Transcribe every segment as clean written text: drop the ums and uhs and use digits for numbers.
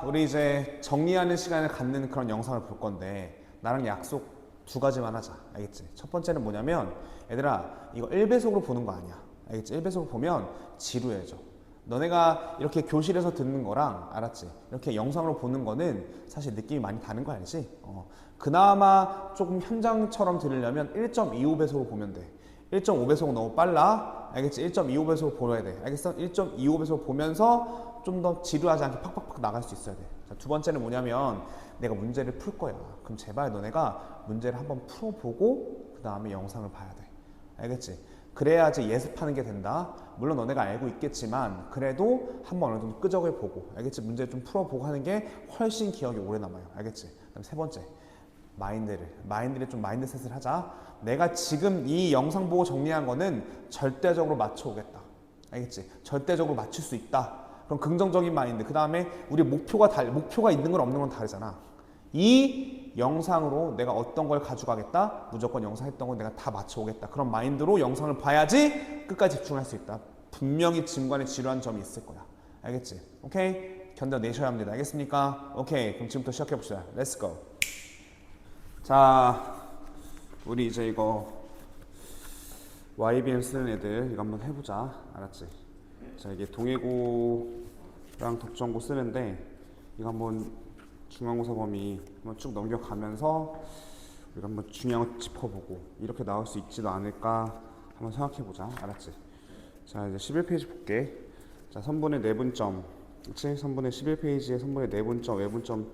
우리 이제 정리하는 시간을 갖는 그런 영상을 볼 건데 나랑 약속 두 가지만 하자. 알겠지? 첫 번째는 뭐냐면 얘들아 이거 1배속으로 보는 거 아니야. 알겠지? 1배속으로 보면 지루해져. 너네가 이렇게 교실에서 듣는 거랑 알았지? 이렇게 영상으로 보는 거는 사실 느낌이 많이 다른 거 알지? 그나마 조금 현장처럼 들으려면 1.25배속으로 보면 돼. 1.5배속은 너무 빨라. 알겠지? 1.25배속으로 보여야 돼. 알겠어? 1.25배속으로 보면서 좀 더 지루하지 않게 팍팍팍 나갈 수 있어야 돼. 자, 두 번째는 뭐냐면 내가 문제를 풀 거야. 그럼 제발 너네가 문제를 한번 풀어보고 그 다음에 영상을 봐야 돼. 알겠지? 그래야지 예습하는 게 된다. 물론 너네가 알고 있겠지만 그래도 한번 어느 정도 끄적여 보고 알겠지? 문제를 좀 풀어보고 하는 게 훨씬 기억이 오래 남아요. 알겠지? 그다음 세 번째 마인드를 좀 마인드셋을 하자. 내가 지금 이 영상 보고 정리한 거는 절대적으로 맞춰오겠다. 알겠지? 절대적으로 맞출 수 있다. 그럼 긍정적인 마인드. 그 다음에 우리 목표가 있는 건 없는 건 다르잖아. 이 영상으로 내가 어떤 걸 가져가겠다. 무조건 영상 했던 건 내가 다 맞춰오겠다. 그런 마인드로 영상을 봐야지 끝까지 집중할 수 있다. 분명히 중간에 지루한 점이 있을 거야. 알겠지? 오케이? 견뎌내셔야 합니다. 알겠습니까? 오케이. 그럼 지금부터 시작해봅시다. 렛츠 고. 자, 우리 이제 이거 YBM 쓰는 애들 이거 한번 해보자. 알았지? 자, 이게 동해고랑 독전고 쓰는데 이거 한번 중간고사 범위 한번 쭉 넘겨가면서 우리가 한번 중요한 거 짚어보고 이렇게 나올 수 있지도 않을까 한번 생각해보자. 알았지? 자, 이제 11페이지 볼게. 자, 선분의 내분점. 그치? 선분의 11페이지에 선분의 내분점,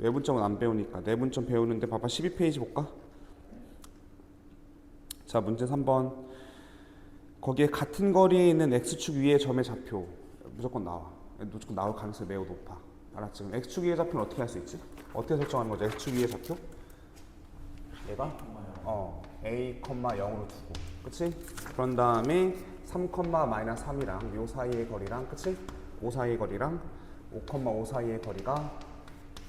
외분점은 안 배우니까 내분점 배우는데 봐봐. 12페이지 볼까? 자, 문제 3번. 거기에 같은 거리에 있는 x축 위의 점의 좌표 무조건 나와. 무조건 나올 가능성이 매우 높아. 알았지? 그럼 x축 위의 좌표는 어떻게 할 수 있지? 어떻게 설정하는 거죠? x축 위의 좌표? 얘가 a, 0으로 두고, 그치? 그런 다음에 3, -3이랑 요 사이의 거리랑, 그치? 5 사이의 거리랑 5, 5 사이의 거리가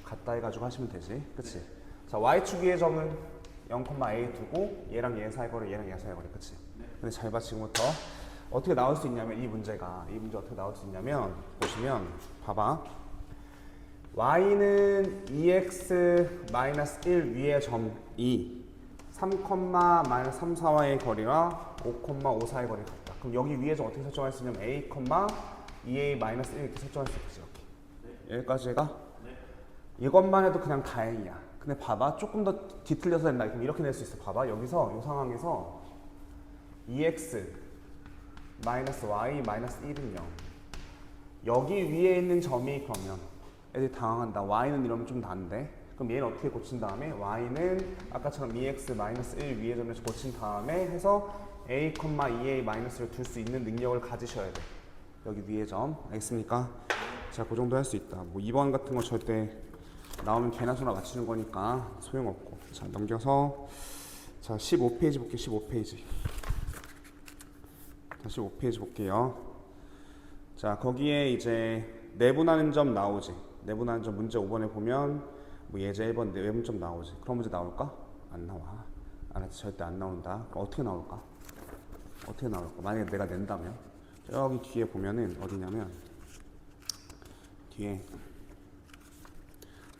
같다 해가지고 하시면 되지, 그치? 자, y축 위의 점은 0, a 두고 얘랑 얘 사이 거리, 얘랑 얘 사이 거리, 그치? 근데 잘 봐. 지금부터 어떻게 나올 수 있냐면 이 문제 어떻게 나올 수 있냐면 보시면 봐봐. y는 2x-1 위의 점 2 3, -3, 4와의 거리와 5, 5 사이의 거리 같다. 그럼 여기 위에 점 어떻게 설정할 수 있냐면 a, 2a-1 이렇게 설정할 수 있겠지. 이렇게. 여기까지가 이것만 해도 그냥 다행이야. 근데 봐봐. 조금 더 뒤틀려서 된다. 그럼 이렇게 낼 수 있어. 봐봐. 여기서 이 상황에서 2x y 1은 0. 여기 위에 있는 점이 그러면 애들이 당황한다. y는 이러면 좀 난데. 그럼 얘는 어떻게 고친 다음에 y는 아까처럼 2x 1 위에 점에서 고친 다음에 해서 a, 2a-를 둘 수 있는 능력을 가지셔야 돼. 여기 위에 점. 알겠습니까? 자, 그 정도 할 수 있다. 뭐 2번 같은 거 절대 나오면 개나 소나 맞추는 거니까 소용없고. 자, 넘겨서 자, 15페이지 볼게요. 15페이지. 다시 5페이지 볼게요. 자, 거기에 이제 내분하는 점 나오지. 내분하는 점 문제 5번에 보면 뭐 예제 1번 외분점 나오지. 그런 문제 나올까? 안 나와. 알았지? 절대 안 나온다. 그럼 어떻게 나올까? 어떻게 나올까? 만약에 내가 낸다면 저기 뒤에 보면은 어디냐면 뒤에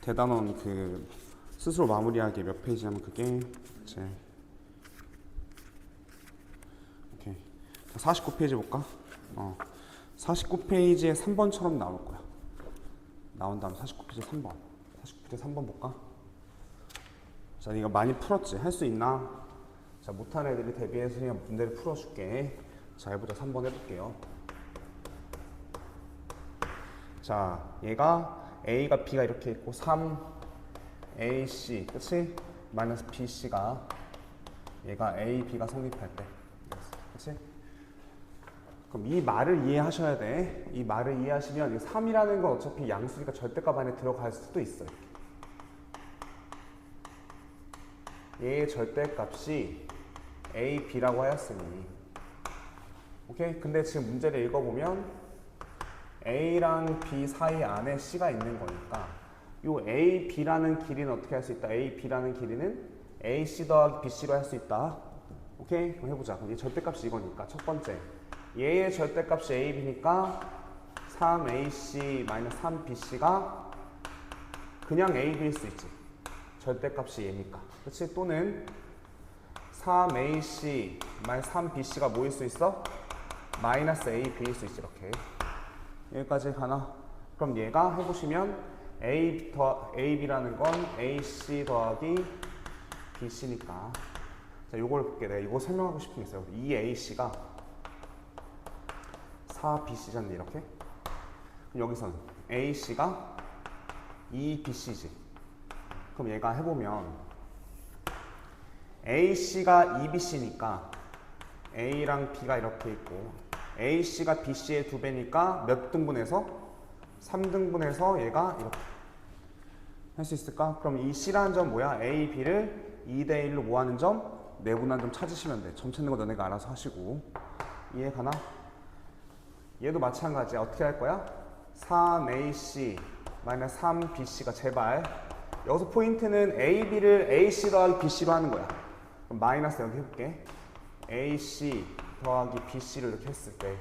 대단원 그 스스로 마무리하기 몇 페이지냐면 그게 이제 49페이지 볼까? 49페이지에 3번처럼 나올 거야. 나온 다음 49페이지 3번. 49페이지 3번 볼까? 자, 이거 많이 풀었지? 할 수 있나? 자, 못하는 애들이 대비해서 그냥 문제를 풀어줄게. 자, 해보자. 3번 해볼게요. 자, 얘가 A가 B가 이렇게 있고 3AC, 그치? 마이너스 BC가 얘가 A, B가 성립할 때. 그치? 그럼 이 말을 이해하셔야 돼. 이 말을 이해하시면 3이라는 건 어차피 양수니까 절대값 안에 들어갈 수도 있어요. 얘의 절대값이 A, B라고 하였으니 오케이? 근데 지금 문제를 읽어보면 A랑 B 사이 안에 C가 있는 거니까 요 A, B라는 길이는 어떻게 할 수 있다? A, B라는 길이는 AC 더하기 BC로 할 수 있다. 오케이? 그럼 해보자. 그럼 이 절대값이 이거니까 첫 번째 얘의 절대값이 A, B니까 3ac-3bc가 그냥 ab일 수 있지. 절대값이 얘니까. 그치? 또는 3ac-3bc가 뭐일 수 있어? 마이너스 ab일 수 있지. 이렇게. 여기까지 가나? 그럼 얘가 해보시면 ab라는 건 ac 더하기 bc니까. 자, 요걸 볼게. 내가 이거 설명하고 싶은 게 있어요. 이 ac가 4bc잖아, 이렇게. 그럼 여기서는 ac가 2bc지. 그럼 얘가 해보면 ac가 2bc니까 a랑 b가 이렇게 있고 ac가 bc의 2배니까 몇 등분해서? 3등분해서 얘가 이렇게 할 수 있을까? 그럼 이 c라는 점 뭐야? a, b를 2대1로 뭐하는 점? 내분한 점 찾으시면 돼. 점 찾는 거 너네가 알아서 하시고. 이해 가나? 얘도 마찬가지야. 어떻게 할 거야? 3ac-3bc가 제발. 여기서 포인트는 ab를 ac 더하기 bc로 하는 거야. 그럼 마이너스 여기 해볼게. ac 더하기 bc를 이렇게 했을 때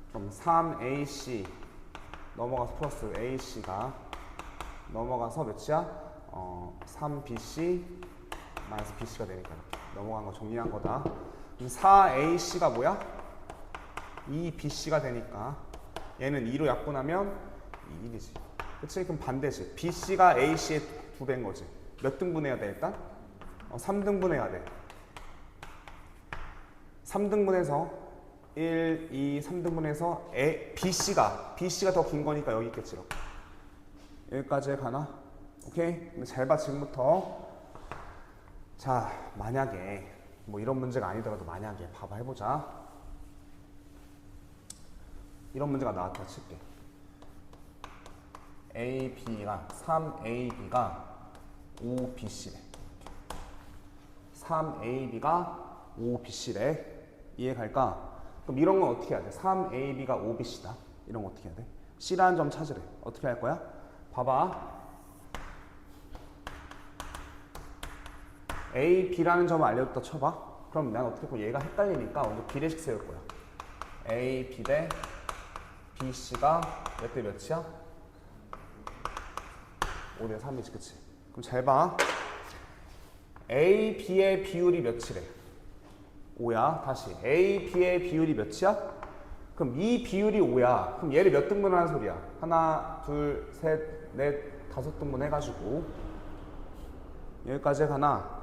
그럼 3ac 넘어가서 플러스 ac가 넘어가서 몇이야? 3bc 마이너스 bc가 되니까 이렇게 넘어간 거 정리한 거다. 그럼 4ac가 뭐야? 2bc가 되니까 얘는 2로 약분하면 1이지. 그치? 그럼 반대지. bc가 ac의 2배인 거지. 몇 등분해야 돼 일단? 3등분해야 돼. 3등분해서 1, 2, 3등분해서 bc가 더 긴 거니까 여기 있겠지. 이렇게. 여기까지 가나? 오케이? 근데 잘 봐 지금부터. 자, 만약에 뭐 이런 문제가 아니더라도 만약에 봐봐 해보자. 이런 문제가 나왔다 칠게. AB가 3AB가 5BC래. 3AB가 5BC래. 이해 갈까? 그럼 이런 건 어떻게 해야 돼? 3AB가 5BC다. 이런 거 어떻게 해야 돼? C라는 점 찾으래. 어떻게 할 거야? 봐봐. A, B라는 점을 알려줬다 쳐봐. 그럼 난 어떻게 보면 얘가 헷갈리니까 먼저 비례식 세울 거야. A, B 대 B, C가 몇 대 몇이야? 5대 3이지, 그치? 그럼 잘 봐. A, B의 비율이 몇이래? 5야. 다시. A, B의 비율이 몇이야? 그럼 이 비율이 5야. 그럼 얘를 몇 등분 하는 소리야? 하나, 둘, 셋, 넷, 5등분 해가지고 여기까지 가나?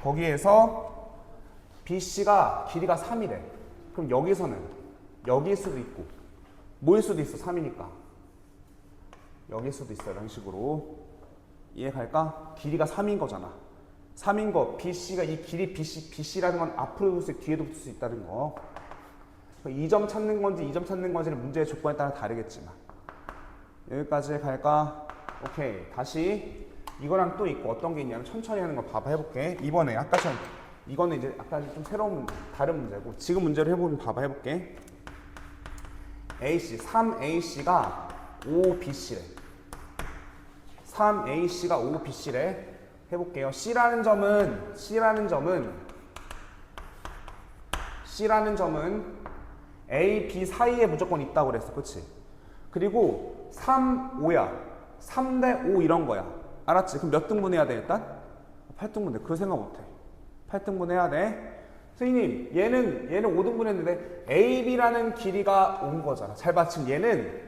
거기에서 BC가 길이가 3이래. 그럼 여기서는 여기일 수도 있고 뭐일 수도 있어. 3이니까 여기일 수도 있어. 이런 식으로. 이해 갈까? 길이가 3인 거잖아. 3인 거. BC가 이 길이 BC라는 건 앞으로 붙을 수 있고 뒤에도 붙을 수 있다는 거. 이 점 찾는 건지 이 점 찾는 건지는 문제의 조건에 따라 다르겠지만 여기까지 갈까? 오케이. 다시 이거랑 또 있고 어떤 게 있냐면 천천히 하는 거 봐봐 해볼게. 이번에 아까처럼 이거는 이제 약간 좀 새로운 문제, 다른 문제고 지금 문제를 해보면 봐봐 해볼게. AC 3AC가 5BC래. 3AC가 5BC래. 해볼게요. C라는 점은 A, B 사이에 무조건 있다고 그랬어. 그치? 그리고 3, 5야. 3대 5 이런 거야. 알았지? 그럼 몇 등분 해야 돼 일단? 8등분 돼. 그거 생각 못해. 8등분 해야 돼. 선생님 얘는 5등분 했는데 AB라는 길이가 온 거잖아. 잘 봐. 지금 얘는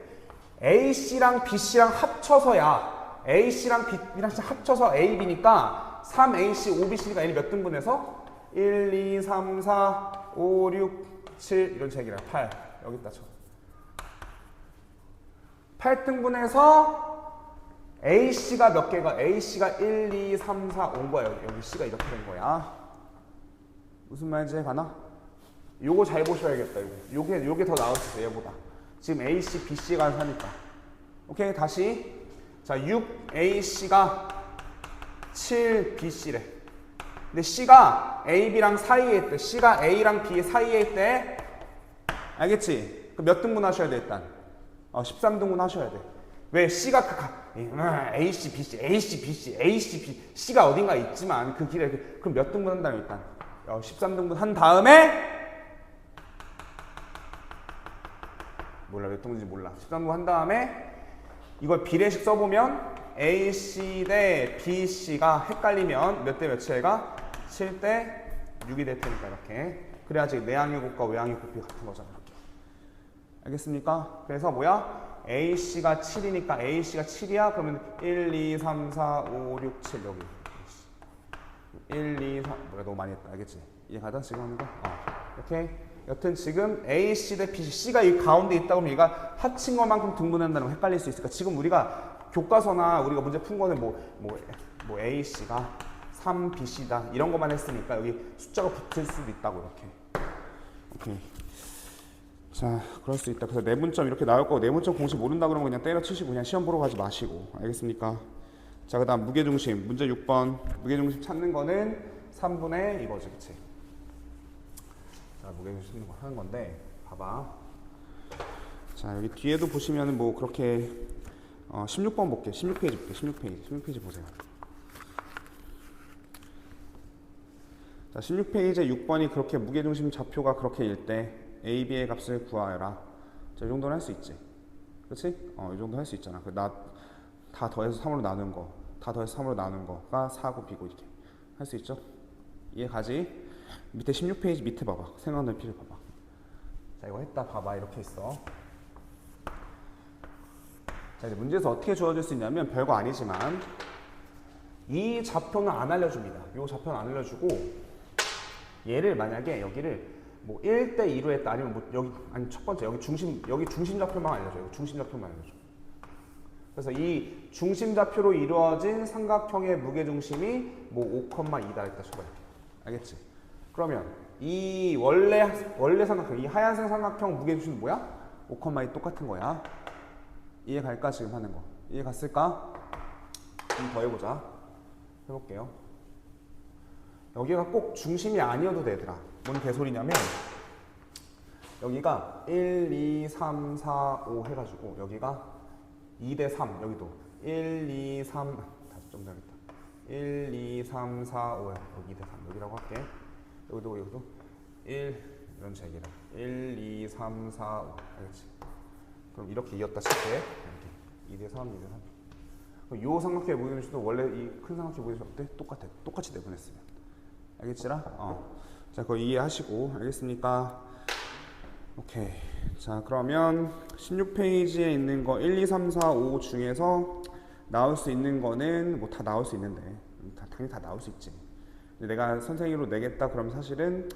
AC랑 BC랑 합쳐서야. AC랑 B랑 합쳐서 AB니까 3AC, 5BC니까 얘는 몇 등분해서? 1, 2, 3, 4, 5, 6, 7 이런 식이라 8. 여기다 쳐. 8등분해서 AC가 몇 개가? AC가 1, 2, 3, 4, 5인 거야. 여기 C가 이렇게 된 거야. 무슨 말인지 가나? 요거 잘 보셔야겠다. 요게 더 나을 수 있어. 얘보다. 지금 AC, BC가 사니까. 오케이. 다시. 자, 6AC가 7BC래. 근데 C가 AB랑 사이에 있대. C가 A랑 B 사이에 있대. 알겠지? 그럼 몇 등분 하셔야 돼 일단? 13등분 하셔야 돼. 왜? C가 AC, BC, AC, BC, AC, B, C가 어딘가 있지만 그 길에 그럼 몇 등분 한다면 일단 13등분 한 다음에 몰라 몇 동인지 몰라. 13부 한 다음에 이걸 비례식 써보면 AC 대 BC가 헷갈리면 몇 대 몇이가 7대 6이 될 테니까 이렇게. 그래야지 내항의 곱과 외항의 곱이 같은 거잖아. 이렇게. 알겠습니까? 그래서 뭐야? AC가 7이니까 AC가 7이야? 그러면 1, 2, 3, 4, 5, 6, 7 여기 1, 2, 3 뭐야 너무 많이 했다. 알겠지? 이해가다 지금 하는 거? 오케이. 여튼 지금 AC 대 BC, C가 이 가운데 있다 그러면 얘가 합친 것만큼 등분한다는 거 헷갈릴 수 있으니까 지금 우리가 교과서나 우리가 문제 푼 거는 뭐 AC가 3BC다 이런 것만 했으니까 여기 숫자가 붙을 수도 있다고 이렇게. 오케이. 자, 그럴 수 있다. 그래서 내분점 이렇게 나올 거고 내분점 공식 모른다 그러면 그냥 때려치시고 그냥 시험 보러 가지 마시고. 알겠습니까? 자, 그 다음 무게중심. 문제 6번. 무게중심 찾는 거는 3분의 이거지, 그치? 자, 무게중심 찾는 거 하는 건데, 봐봐. 자, 여기 뒤에도 보시면은 뭐 그렇게 16번 볼게. 16페이지 볼게. 16페이지 보세요. 자, 16페이지에 6번이 그렇게 무게중심 좌표가 그렇게 일 때 A, B의 값을 구하여라. 자, 이 정도는 할 수 있지. 그치? 이 정도 할 수 있잖아. 다 더해서 3으로 나눈 거, 다 더해서 3으로 나눈 거가 4고 B고 이렇게 할 수 있죠? 이해 가지? 밑에 16페이지 밑에 봐봐. 생각 넓이를 봐봐. 자, 이거 했다 봐봐. 이렇게 있어. 자, 이제 문제에서 어떻게 주어질 수 있냐면 별거 아니지만 이 좌표는 안 알려줍니다. 이 좌표는 안 알려주고 얘를 만약에 여기를 뭐 1대 2로 했다 아니면 뭐 여기 아니 첫 번째 여기 중심 좌표만 알려줘. 여기 중심 좌표만 알려줘. 그래서 이 중심 좌표로 이루어진 삼각형의 무게중심이 뭐 5,2다 했다 쳐봐. 알겠지? 그러면 이 원래 삼각형, 이 하얀색 삼각형 무게중심은 뭐야? 5,2 똑같은 거야. 이해 갈까 지금 하는 거? 이해 갔을까? 좀 더 해보자. 해볼게요. 여기가 꼭 중심이 아니어도 되더라. 뭔 개소리냐면 여기가 1, 2, 3, 4, 5 해가지고 여기가 2대 3 여기도 1, 2, 3 다시 좀 더하겠다. 1, 2, 3, 4, 5 여기 2대 3 여기라고 할게. 여기도 1 이런 식이다. 1, 2, 3, 4, 5 알겠지? 그럼 이렇게 이었다 칠게. 이렇게 2대 3, 2대 3. 그럼 요 삼각형의 무게중심도 원래 이 큰 삼각형의 무게중심 어때? 똑같아. 똑같이 내분했으면. 알겠지라? 자, 그거 이해하시고 알겠습니까? 오케이. 자, 그러면 16페이지에 있는 거 1, 2, 3, 4, 5 중에서 나올 수 있는 거는 뭐 다 나올 수 있는데 당연히 다 나올 수 있지. 근데 내가 선생님으로 내겠다 그러면 사실은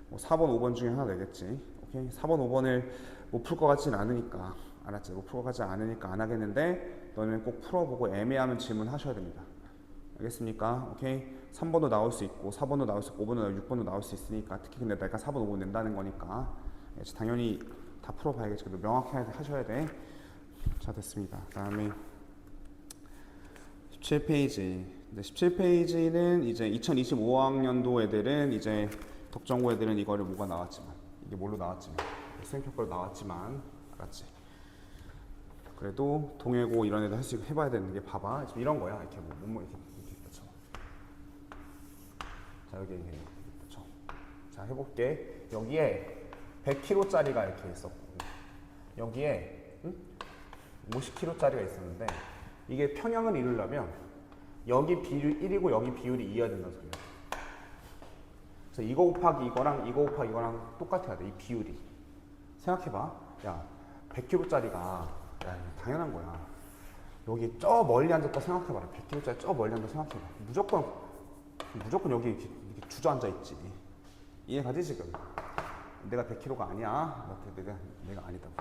뭐 4번, 5번 중에 하나 내겠지. 오케이. 4번, 5번을 못 풀 것 같진 않으니까 알았지? 못 풀 것 같지 않으니까 안 하겠는데 너는 꼭 풀어보고 애매하면 질문하셔야 됩니다. 알겠습니까? 오케이. 3번도 나올 수 있고 4번도 나올 수 있고 5번도 나올 6번도 나올 수 있으니까 특히 근데 내가 4번, 5번 낸다는 거니까 당연히 다 풀어봐야겠지. 근데 명확하게 하셔야 돼. 자, 됐습니다. 그 다음에 17페이지. 17페이지는 이제 2025학년도 애들은 이제 덕정고 애들은 이거를 뭐가 나왔지만 이게 뭘로 나왔지만 수행평가로 나왔지만 알았지? 그래도 동해고 이런 애들 할 수 있고 해봐야 되는 게 봐봐. 지금 이런 거야. 이렇게 뭐 이렇게 그렇죠. 자, 여기 이렇게 그렇죠. 자, 해볼게. 여기에 100kg짜리가 이렇게 있었고 여기에 50kg짜리가 있었는데 이게 평형을 이루려면 여기 비율 1이고 여기 비율이 2여야 된다는 소리야. 그래서 이거 곱하기 이거랑 이거 곱하기 이거랑 똑같아야 돼. 이 비율이. 생각해봐. 야, 100kg짜리가 야, 당연한 거야. 여기 저 멀리 앉았다 생각해봐라. 100kg짜리 저 멀리 앉았다 생각해봐. 무조건 여기 이렇게 주저앉아 있지. 이해 가지 지금? 내가 100kg가 아니야. 내가 아니다고.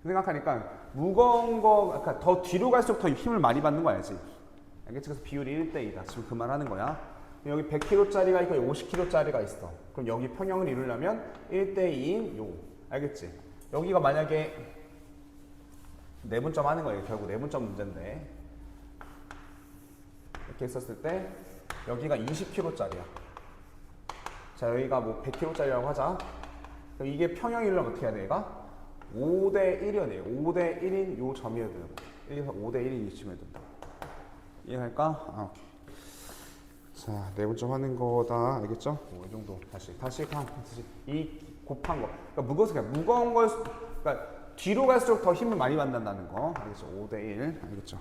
생각하니까 무거운 거, 그러니까 더 뒤로 갈수록 더 힘을 많이 받는 거 알지? 알겠지? 그래서 비율이 1대 2다. 지금 그 말 하는 거야. 여기 100kg짜리가 있고 50kg짜리가 있어. 그럼 여기 평형을 이루려면 1대 2인 요. 알겠지? 여기가 만약에 내분점 하는 거예요. 결국 내분점 문제인데 이렇게 있었을 때 여기가 20kg짜리야. 자, 여기가 뭐 100kg짜리라고 하자. 그럼 이게 평형이려면 어떻게 해야 돼? 얘가 5대 1이어야 돼요. 5대 1인 요 점이어야 되는 거야. 1에서 5대 1인 이쯤이어야 된다. 이해할까? 오케이. 자, 내분점 하는 거다. 알겠죠? 이 정도. 다시 이 곱한 거. 그러니까 무거운 걸 그러니까 뒤로 갈수록 더 힘을 많이 받는다는 거 알겠죠? 5대 1 알겠죠?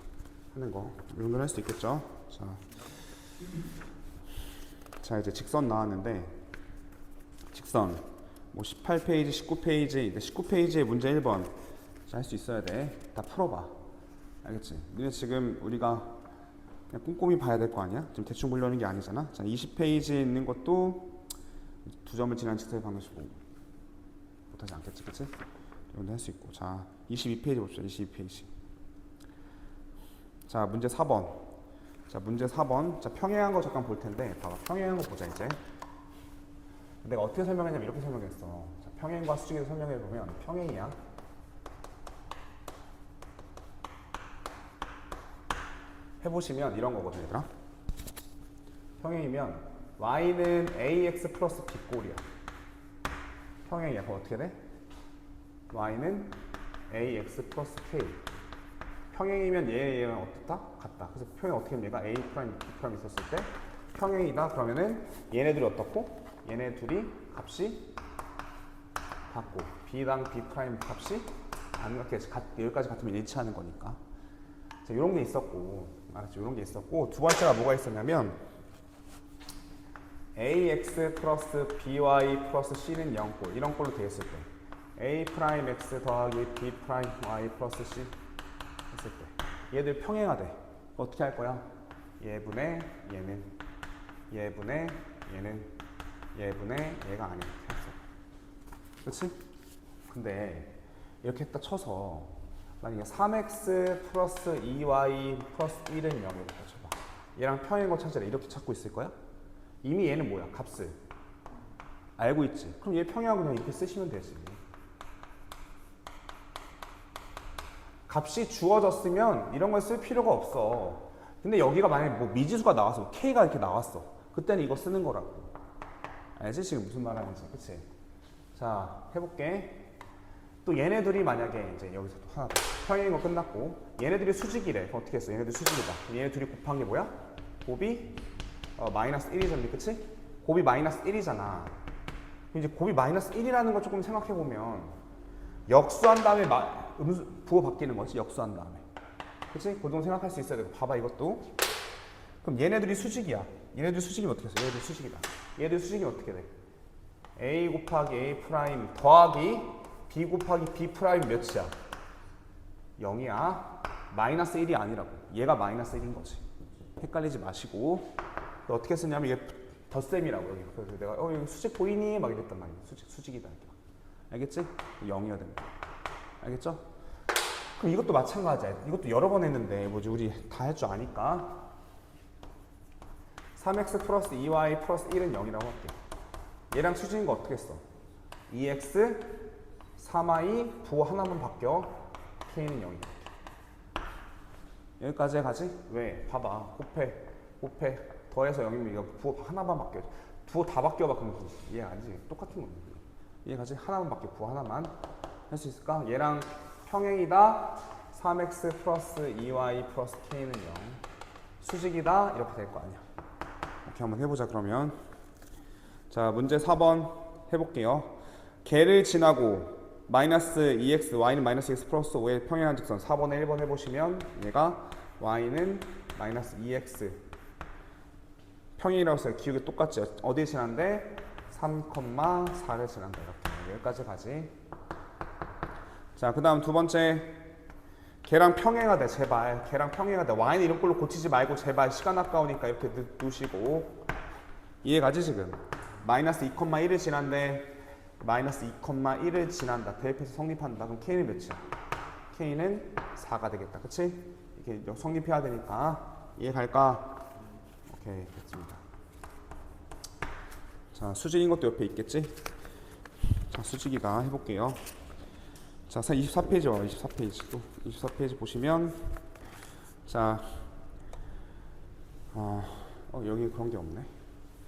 하는 거 이 정도는 할 수 있겠죠? 자 이제 직선 나왔는데 직선 뭐 18페이지, 19페이지, 19페이지의 문제 1번 할 수 있어야 돼. 다 풀어봐. 알겠지? 근데 지금 우리가 그냥 꼼꼼히 봐야 될 거 아니야? 지금 대충 보려는 게 아니잖아. 자, 20페이지에 있는 것도 두 점을 지난 직선의 방정식 보고 못하지 않겠지, 그치? 이런 데 할 수 있고. 자, 22페이지 봅시다. 22페이지. 자, 문제 4번. 자, 문제 4번. 자, 평행한 거 잠깐 볼 텐데, 봐봐. 평행한 거 보자, 이제. 내가 어떻게 설명했냐면 이렇게 설명했어. 자, 평행과 수직에서 설명해 보면 평행이야. 해보시면 이런 거거든, 얘들아. 평행이면 y는 ax 플러스 b꼴이야. 평행이야. 그럼 어떻게 돼? y는 ax 플러스 k. 평행이면 얘랑 어떻다? 같다. 그래서 평행 어떻게 하면 얘가 a 프라임, b 프라임 있었을 때 평행이다. 그러면은 얘네들이 어떻고? 얘네 둘이 값이 같고 b랑 b 프라임 값이 안 같게 여기까지 같으면 일치하는 거니까. 자, 이런 게 있었고, 알았죠? 이런 게 있었고, 두 번째가 뭐가 있었냐면 ax 플러스 by 플러스 c는 0꼴 이런 꼴로 되어 있을 때 a 프라임 x 더하기 b 프라임 y 플러스 c 했을 때 얘들 평행하대. 어떻게 할 거야? 얘분의 얘는 얘분의 얘는 얘분의 얘가 아니야. 그렇지? 근데 이렇게 딱 쳐서 만약에 3x 플러스 2y 플러스 1은 0이라고 쳐봐. 얘랑 평행한 거 찾으라. 이렇게 찾고 있을 거야? 이미 얘는 뭐야? 값을 알고 있지. 그럼 얘 평행하고 그냥 이렇게 쓰시면 되지. 값이 주어졌으면 이런 걸 쓸 필요가 없어. 근데 여기가 만약에 뭐 미지수가 나와서 k가 이렇게 나왔어. 그때는 이거 쓰는 거라고. 알지? 지금 무슨 말 하는지. 그치? 자, 해볼게. 또 얘네들이 만약에 이제 여기서 또 하나 더 평행인 거 끝났고 얘네들이 수직이래. 그럼 어떻게 했어? 얘네들 수직이다. 얘네 둘이 곱한 게 뭐야? 곱이 마이너스 1이잖니. 그치? 곱이 마이너스 1이잖아. 이제 곱이 마이너스 1이라는 거 조금 생각해보면 역수한 다음에 부호 바뀌는 거지. 역수한 다음에. 그치? 그 정도 생각할 수 있어야 되고. 봐봐 이것도. 그럼 얘네들이 수직이야. 얘네들 수직이면 어떻게 했어? 얘네들 수직이다. 얘네들 수직이면 어떻게 돼? a 곱하기 a 프라임 더하기 b 곱하기 b 프라임 몇이야? 0이야. 마이너스 1이 아니라고. 얘가 마이너스 1인 거지. 헷갈리지 마시고. 어떻게 쓰냐면 이게 덧셈이라고. 여기. 그래서 내가 여기 수직 보이니? 막 이랬단 말이야. 수직이다. 이렇게. 알겠지? 0이어야 된다. 알겠죠? 그럼 이것도 마찬가지야. 이것도 여러 번 했는데 뭐지? 우리 다 할 줄 아니까 3x 플러스 2y 플러스 1은 0이라고 할게. 얘랑 수직인 거 어떻게 했어? 2x 3y 부호 하나만 바뀌어. k는 0이야. 여기까지 가지? 왜? 봐봐. 곱해. 더해서 0이면 이거 부호 하나만 바뀌어. 부호 다 바뀌어봐. 그럼 이해 아니지? 똑같은 건데. 이해 가지? 하나만 바뀌어. 부호 하나만. 할 수 있을까? 얘랑 평행이다. 3x 플러스 2y 플러스 k는 0. 수직이다. 이렇게 될 거 아니야. 이렇게 한번 해보자. 그러면 자, 문제 4번 해볼게요. 걔를 지나고 마이너스 2x, y는 마이너스 x 플러스 5의 평행한 직선 4번에 1번 해보시면 얘가 y는 마이너스 2x 평행이라고 써요. 기울기 똑같지? 어디에 지난데? 3,4를 지난다. 이렇게 여기까지 가지. 자, 그 다음 두 번째 걔랑 평행하대. 제발 걔랑 평행하대. y는 이런 걸로 고치지 말고 제발 시간 아까우니까 이렇게 두시고. 이해 가지 지금? 마이너스 2,1을 지난데 마이너스 2,1을 지난다. 대입해서 성립한다. 그럼 k는 몇이야? k는 4가 되겠다. 그치? 이렇게 성립해야 되니까. 이해 갈까? 오케이, 됐습니다. 자, 수직인 것도 옆에 있겠지? 자, 수직이다. 해볼게요. 자, 24페이지 와. 24페이지 또 24페이지 보시면 자, 여기 그런 게 없네.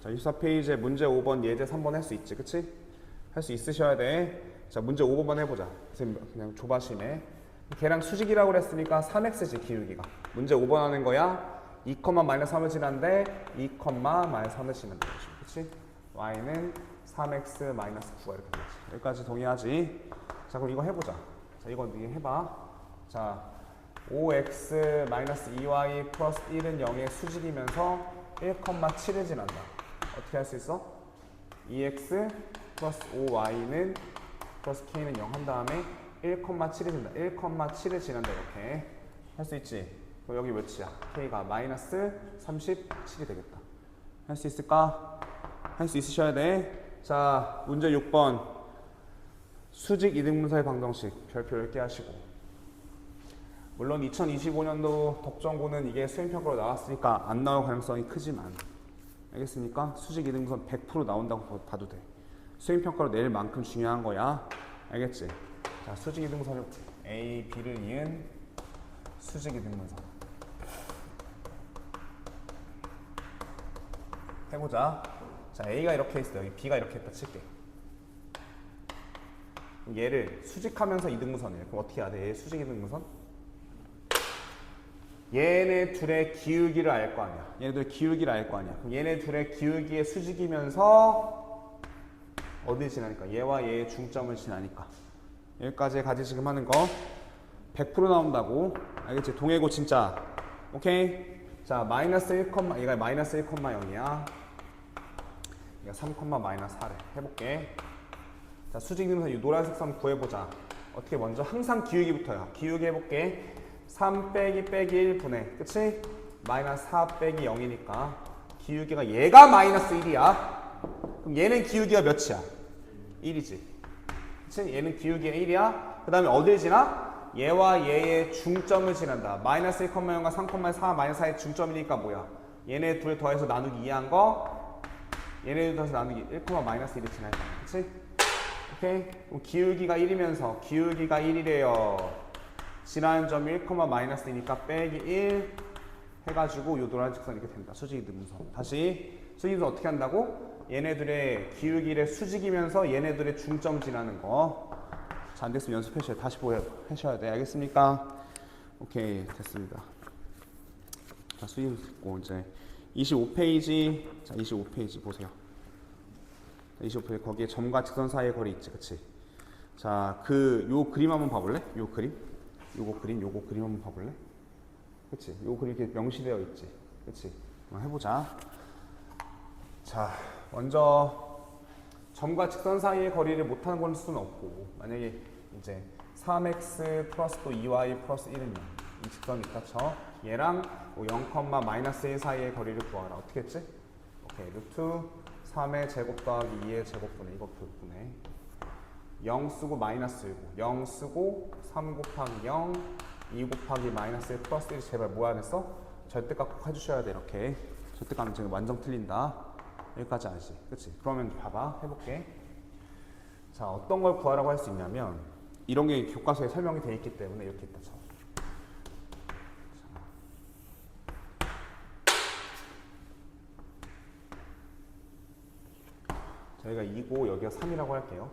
자, 24페이지에 문제 5번, 예제 3번 할 수 있지, 그치? 할 수 있으셔야 돼. 자, 문제 5번만 해보자. 그냥 조바심에. 걔랑 수직이라고 그랬으니까 3x지, 기울기가. 문제 5번 하는 거야. 2, 마이너스 3을 지난데 2, 마이너스 3을 지난다. 그치? y는 3x 마이너스 9가 이렇게 되지. 여기까지 동의하지? 자, 그럼 이거 해보자. 자, 이거 해봐. 자, 5x-2y 플러스 1은 0의 수직이면서 1,7을 지난다. 어떻게 할 수 있어? 2x 플러스 5y는 플러스 k는 0 한 다음에 1,7을 지난다. 1,7을 지난다. 이렇게 할 수 있지? 그럼 여기 몇이야? k가 마이너스 37이 되겠다. 할 수 있을까? 할 수 있으셔야 돼. 자, 문제 6번. 수직 이등분사의 방정식 별표 10개 하시고. 물론 2025년도 독점고는 이게 수행평가로 나왔으니까 안 나올 가능성이 크지만, 알겠습니까? 수직 이등분선 100% 나온다고 봐도 돼. 수행평가로 낼 만큼 중요한 거야. 알겠지? 자, 수직 이등분선을 A, B를 이은 수직 이등분선 해보자. 자, A가 이렇게 있어. 여기 B가 이렇게 했다 칠게. 얘를 수직하면서 이등분선이에요. 그럼 어떻게 해야 돼? 얘 수직 이등분선? 얘네 둘의 기울기를 알 거 아니야. 얘네들 기울기를 알 거 아니야. 그럼 얘네 둘의 기울기의 수직이면서 어디 지나니까? 얘와 얘의 중점을 지나니까. 여기까지 가지 지금 하는 거 100% 나온다고. 알겠지? 동해고 진짜. 오케이? 자, 마이너스 1, 얘가 마이너스 1,0이야. 얘가 3, 마이너스 4래. 해볼게. 자, 수직 이등분선 이 노란색 선 구해보자. 어떻게 먼저 항상 기울기부터야. 기울기 해볼게. 3 빼기 1분의 그치? 마이너스 4 빼기 0이니까 기울기가 얘가 마이너스 1이야. 그럼 얘는 기울기가 몇이야? 1이지. 그치? 얘는 기울기가 1이야. 그 다음에 어딜 지나? 얘와 얘의 중점을 지난다. 마이너스 1,0과 3,4 마이너스 4의 중점이니까 뭐야? 얘네 둘 더해서 나누기 2한 거 얘네 둘 더해서 나누기 1, 마이너스 1이 지나있다. 그치? 오케이? 그럼 기울기가 1이면서 기울기가 1이래요. 지나는 점이 1, 마이너스 2니까 빼기 1 해가지고 요 노란 직선 이렇게 된다. 수직 이등분선. 다시 수직 이등분선 어떻게 한다고? 얘네들의 기울기를 수직이면서 얘네들의 중점 지나는 거. 자, 안 됐으면 연습하셔야 돼. 다시 하셔야 돼. 알겠습니까? 오케이, 됐습니다. 자, 수직 듣고 이제 25페이지. 자, 25페이지 보세요. 25페이지 거기에 점과 직선 사이의 거리 있지, 그치? 자, 요 그림 한번 봐볼래? 요 그림? 요거 그림 한번 봐볼래? 그치? 요거 그림 이렇게 명시되어 있지? 그치? 한번 해보자. 자, 먼저 점과 직선 사이의 거리를 못하는 건 수는 없고, 만약에 이제 3x 플러스 또 2y 플러스 1은 0. 이 직선이 있다 쳐. 얘랑 0, 마이너스 1 사이의 거리를 구하라. 어떻게 했지? 오케이, 루트 3의 제곱 더하기 2의 제곱분의 이거 분의 0 쓰고 마이너스 1고 0 쓰고 3 곱하기 0 2 곱하기 마이너스 1 플러스 1 제발 뭐 안 했어? 절대값 꼭 해주셔야 돼. 이렇게 절대값은 지금 완전 틀린다. 여기까지 알지? 그치? 그러면 봐봐. 해볼게. 자, 어떤 걸 구하라고 할 수 있냐면 이런 게 교과서에 설명이 돼 있기 때문에 이렇게 있다 쳐. 저희가 2고 여기가 3이라고 할게요.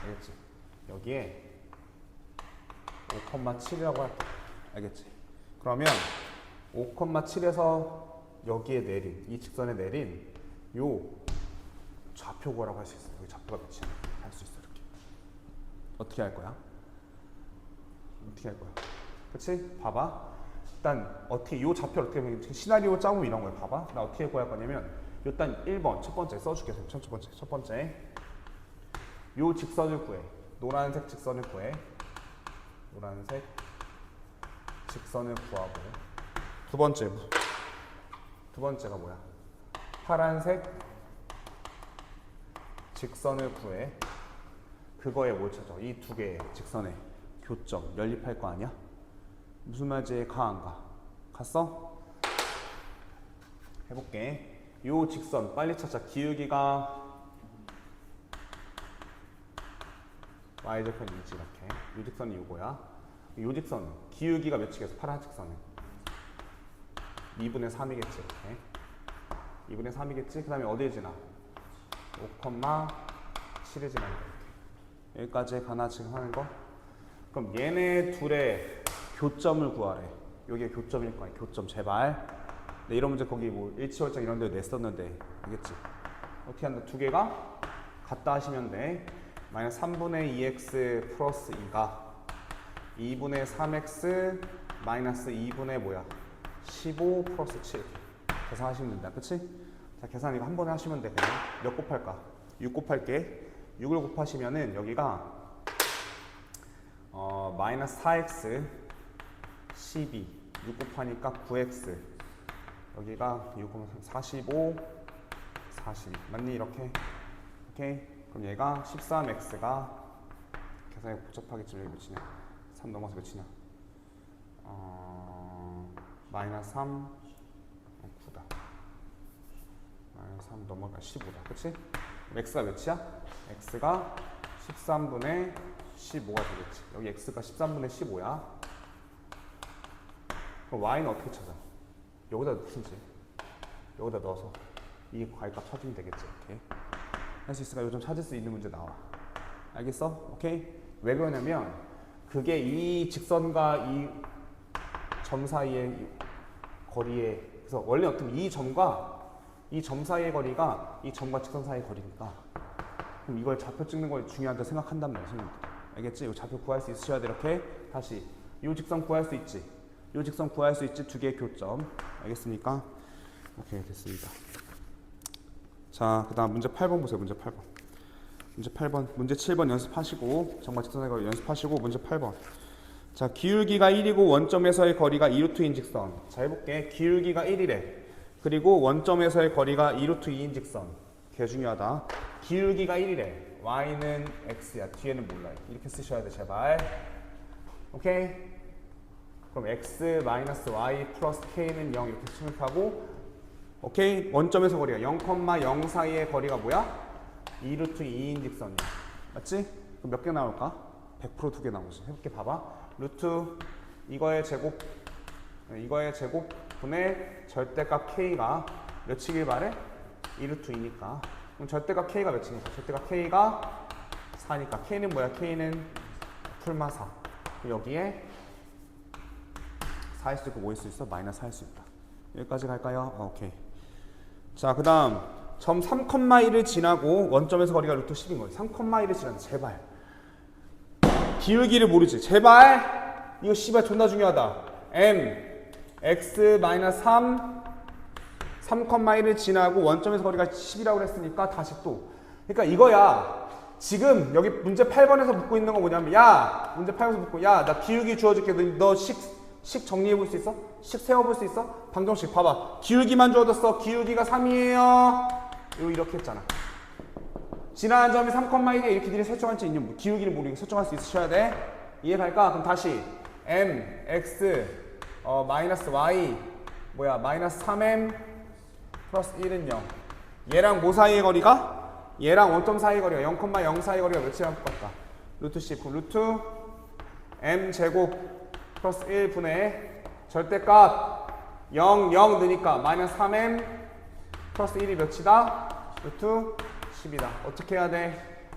알겠지? 여기에 5,7이라고 할게. 알겠지? 그러면 5,7에서 여기에 내린, 이 직선에 내린 요 좌표 구하라고 할 수 있어. 여기 좌표가 몇이야? 할 수 있어. 이렇게. 어떻게 할 거야? 어떻게 할 거야? 그치? 봐봐. 일단 어떻게 요 좌표를 어떻게 보면 시나리오 짜고 이런 거야. 봐봐. 나 어떻게 구할 거냐면 일단 1번 첫 번째 써줄게. 첫 번째 요 직선을 구해. 노란색 직선을 구해. 노란색 직선을 구하고 두 번째가 뭐야? 파란색 직선을 구해. 그거에 뭘 찾아? 이 두 개의 직선의 교점 연립할 거 아니야? 무슨 말인지 가 안 가? 갔어? 해볼게. 요 직선 빨리 찾자. 기울기가 y절편 이지 이렇게. 요 직선이 요거야. 요 직선 기울기가 몇이겠어? 파란 직선은 2분의 3이겠지. 이렇게 2분의 3이겠지. 그 다음에 어디에 지나? 5,7에 지나. 이렇게 여기까지 가나 지금 하는 거? 그럼 얘네 둘의 교점을 구하래. 여기가 교점일 거야. 교점 제발. 네, 이런 문제 거기 뭐 일치월장 이런 데 냈었는데 알겠지? 어떻게 한다? 두 개가 같다 하시면 돼. 마이너스 3분의 2x 플러스 2가 2분의 3x 마이너스 2분의 뭐야 15 플러스 7 계산하시면 된다. 그치? 자, 계산 이거 한 번에 하시면 돼. 그냥 몇 곱할까? 6 곱할게. 6을 곱하시면은 여기가 마이너스 4x 12 6 곱하니까 9x 여기가 6 곱하면 45 40 맞니? 이렇게 오케이. 그럼 얘가 13x가 계산이 복잡하겠지만 여기 몇이냐 3 넘어서 몇이냐 마이너스 3 9다 마이너스 3 넘어가 15다 그치? x가 몇이야? x가 13분의 15가 되겠지. 여기 x가 13분의 15야. 그럼 y는 어떻게 찾아? 여기다 넣든지 여기다 넣어서 이 y 값 찾으면 되겠지. 오케이. 할 수 있을까? 요즘 찾을 수 있는 문제 나와. 알겠어? 오케이. 왜 그러냐면 그게 이 직선과 이 점 사이의 거리에 그래서 원래 어떤 이 점과 이 점 사이의 거리가 이 점과 직선 사이의 거리니까 그럼 이걸 좌표 찍는 걸 중요하다고 생각한단 말이야. 알겠지? 이 좌표 구할 수 있으셔야 돼. 이렇게 다시 이 직선 구할 수 있지. 이 직선 구할 수 있지. 두 개의 교점. 알겠습니까? 오케이 됐습니다. 자, 그 다음 문제 8번 보세요. 문제 8번. 문제 8번. 문제 7번 연습하시고 정말 직선의 거리 연습하시고 문제 8번. 자, 기울기가 1이고 원점에서의 거리가 2루트인 직선. 자, 해볼게. 기울기가 1이래. 그리고 원점에서의 거리가 2루트 2인 직선. 개 중요하다. 기울기가 1이래. y는 x야. 뒤에는 몰라. 이렇게 쓰셔야 돼. 제발. 오케이? 그럼 x 마이너스 y 플러스 k는 0 이렇게 침입하고 오케이? 원점에서 거리가 0,0 사이의 거리가 뭐야? 2루트 2인 직선이야. 맞지? 그럼 몇 개 나올까? 100% 2개 나오지. 해볼게. 봐봐. 루트 이거의 제곱 분의 절대값 k가 몇이길 바래? 2루트 2니까. 그럼 절대값 k가 몇이니까? 절대값 k가 4니까. k는 뭐야? k는 풀마 4. 여기에 4일 수 있고 5일 수 있어? 마이너스 4일 수 있다. 여기까지 갈까요? 오케이. 자, 그 다음 점 3,1을 지나고 원점에서 거리가 루트 10인 거예요. 3,1을 지나서 제발 기울기를 모르지. 제발 이거 씨발 존나 중요하다. m x 3 3,1을 지나고 원점에서 거리가 10이라고 그랬으니까 다시 또 그러니까 이거야. 지금 여기 문제 8번에서 묻고 있는 건 뭐냐면 야 문제 8번에서 묻고 야 나 기울기 주어줄게. 너 식 정리해 볼 수 있어? 식 세워볼 수 있어? 방정식 봐봐. 기울기만 주어졌어. 기울기가 3이에요. 이렇게 했잖아. 지나간 점이 3,1에 이렇게 니네 설정할지 있는 기울기를 모르게 설정할 수 있으셔야 돼. 이해갈까? 그럼 다시 m, x, 마이너스 y 뭐야 마이너스 3m 플러스 1은 0. 얘랑 뭐 사이의 거리가? 얘랑 원점 사이의 거리가 0,0 사이의 거리가 몇이랑 똑같다? 루트 10. 그럼 루트 m 제곱 플러스 1분의 절대값 0, 0 넣으니까 마이너스 3m 플러스 1이 몇이다? 루트 10이다. 어떻게 해야 돼?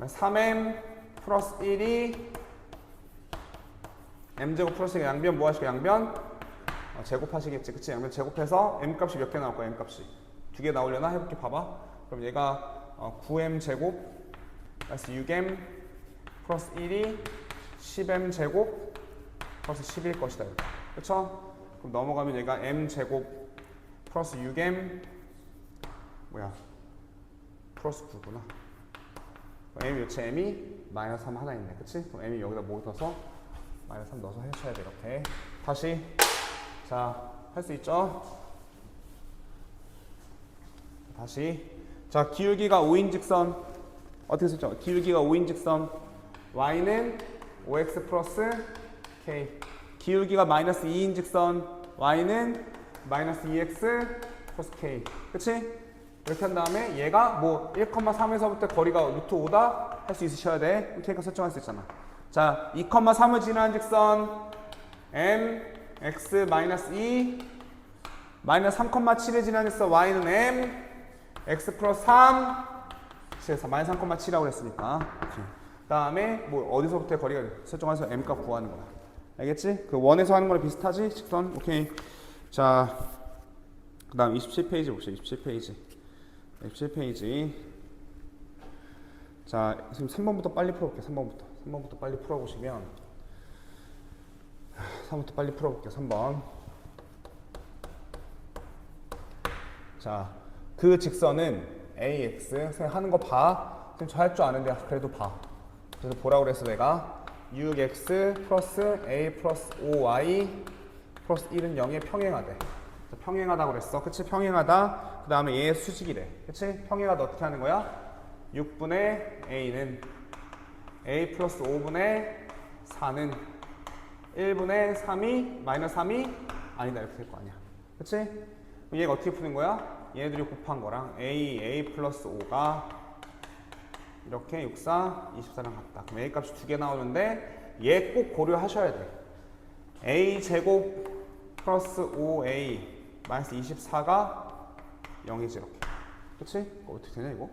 3m 플러스 1이 m제곱 플러스 양변 뭐 하시고 양변? 제곱하시겠지. 그치? 양변 제곱해서 m값이 몇 개 나올 거야? m값이 2개 나오려나? 해볼게. 봐봐. 그럼 얘가 9m 제곱 마이너스 6m 플러스 1이 10m 제곱 플러스 10일 것이다. 이렇게. 그쵸? 그럼 넘어가면 얘가 m 제곱 플러스 6m 뭐야? 플러스 9구나. m이 몇이? m이 마이너스 3 하나 있네. 그치? 그럼 m이 여기다 뭐 넣어서 마이너스 3 넣어서 해줘야 돼. 이렇게. 다시. 자, 할 수 있죠? 다시. 자, 기울기가 5인 직선. 어떻게 쓰죠? 기울기가 5인 직선. y는 5x 플러스 k. 기울기가 마이너스 2인 직선. y는 마이너스 2x 플러스 k. 그치? 이렇게 한 다음에 얘가 뭐 1,3에서부터 거리가 루트 5다 할 수 있으셔야 돼. 이렇게 설정할 수 있잖아. 자, 2,3을 지나는 직선 m x 마이너스 2 마이너스 3,7을 지나는 직선 y는 m x 플러스 3 그래서 마이너스 3,7이라고 그랬으니까. 그 다음에 뭐 어디서부터 거리가 설정해서 m 값 구하는 거야. 알겠지? 그 원에서 하는 거랑 비슷하지? 직선. 오케이. 자, 그 다음 27페이지 봅시다. 27페이지. 27페이지. 자, 지금 3번부터 빨리 풀어볼게요. 3번부터 빨리 풀어보시면 3번부터 빨리 풀어볼게요. 3번. 자, 그 직선은 AX 선생님 하는 거 봐. 지금 저 할 줄 아는데 그래도 봐. 그래서 보라고 그랬어 내가. 6X 플러스 A 플러스 5Y 플러스 1은 0에 평행하대. 평행하다고 그랬어. 그치? 평행하다. 그 다음에 얘의 수직이래. 그치? 평행하다 어떻게 하는 거야? 6분의 A는 A 플러스 5분의 4는 1분의 3이 마이너스 3이 아니다 이렇게 될 거 아니야. 그치? 그럼 얘가 어떻게 푸는 거야? 얘네들이 곱한 거랑 A 플러스 5가 이렇게 6, 4, 24랑 같다. 그럼 A 값이 2개 나오는데 얘 꼭 고려하셔야 돼. A 제곱 플러스 5A 마이너스 24가 0이지 이렇게. 그치? 어떻게 되냐 이거?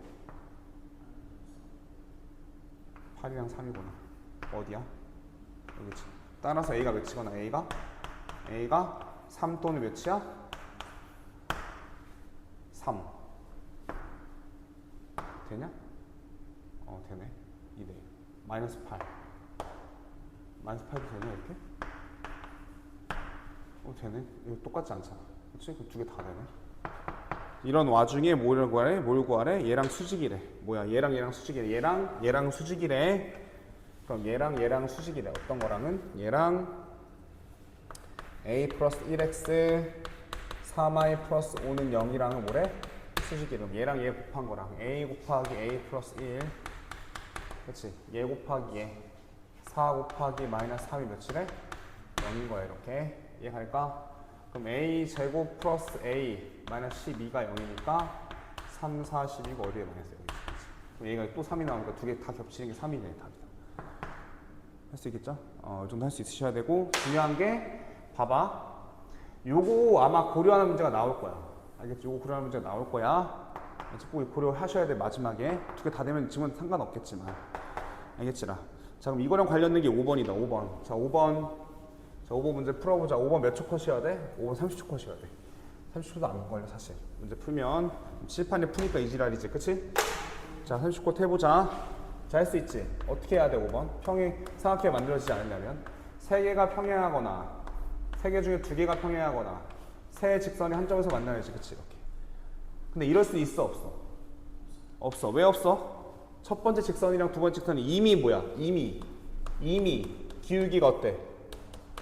8이랑 3이구나. 어디야? 여기지. 따라서 A가 몇이거나 A가 3 또는 몇이야? 3 되냐? 되네. 2대 마이너스 8 마이너스 8도 되냐 이렇게? 되네. 이거 똑같지 않잖아. 그치? 그 두 개 다 되네. 이런 와중에 뭘 구하래? 얘랑 수직이래. 뭐야? 얘랑 수직이래. 얘랑 수직이래. 그럼 얘랑 수직이래. 어떤 거랑은? 얘랑 A 플러스 1X 3Y 플러스 5는 0이랑은 뭐래? 수직이래. 그럼 얘랑 얘 곱한 거랑 A 곱하기 A 플러스 1 그치? 얘 곱하기 얘 4 곱하기 마이너스 3이 몇이래? 0인 거야 이렇게. 이해갈까? 그럼 A 제곱 플러스 A 마이너스 12가 0이니까 3, 4, 12가 어디에 마이너스 0이지? 그럼 얘가 또 3이 나오니까 두 개 다 겹치는 게 3이네 답이다. 할 수 있겠죠? 이 정도 할 수 있으셔야 되고 중요한 게 봐봐. 요거 아마 고려하는 문제가 나올 거야. 알겠지? 요거 고려하는 문제가 나올 거야. 꼭 고려하셔야 돼. 마지막에 두 개 다 되면 지금은 상관없겠지만 알겠지라. 자 그럼 이거랑 관련된 게 5번이다. 5번. 자 5번 문제 풀어보자. 5번 몇 초 컷이어야 돼? 5번 30초 컷이어야 돼. 30초도 안 걸려 사실. 문제 풀면 칠판에 푸니까 이지랄이지. 그치? 자 30초 컷 해보자. 자 할 수 있지? 어떻게 해야 돼? 5번 평행 삼각형이 만들어지지 않으려면 3개가 평행하거나 3개 중에 2개가 평행하거나 세 직선이 한 점에서 만나야지. 그치? 이렇게. 근데 이럴 수 있어? 없어? 없어. 왜 없어? 첫 번째 직선이랑 두 번째 직선이 이미 뭐야? 이미 기울기가 어때?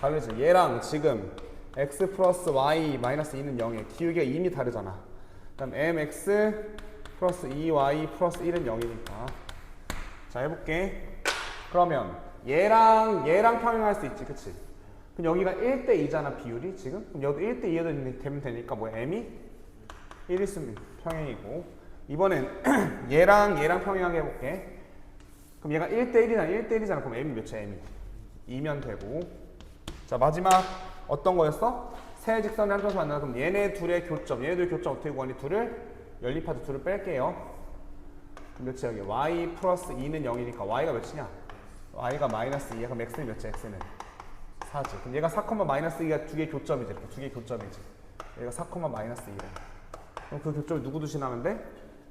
다르지? 얘랑 지금 x 플러스 y 마이너스 2는 0에 기울기가 이미 다르잖아. 그 다음 mx 플러스 2y 플러스 1은 0이니까 자 해볼게. 그러면 얘랑 평행할 수 있지. 그치? 그럼 여기가 1대2잖아 비율이 지금. 그럼 여기도 1대2도 되면 되니까 뭐 m이 1 있으면 평행이고 이번엔 얘랑 평행하게 해볼게. 그럼 얘가 1대1이잖아. 그럼 m이 몇이야? m이 2면 되고. 자 마지막 어떤 거였어? 세 직선이 한 점에서 만나서 그럼 얘네 둘의 교점 얘네들 교점 어떻게 구하니? 둘을 연립하자. 둘을 뺄게요. 그럼 몇이야 여기? y 플러스 2는 0이니까 y가 몇이냐? y가 마이너스 2야. 그럼 x는 몇이야? x는 4지. 그럼 얘가 4, 마이너스 2가 두 개 교점이지. 이렇게 두 개 교점이지. 얘가 4, 마이너스 2래. 그럼 그 교점을 누구 두시면 돼?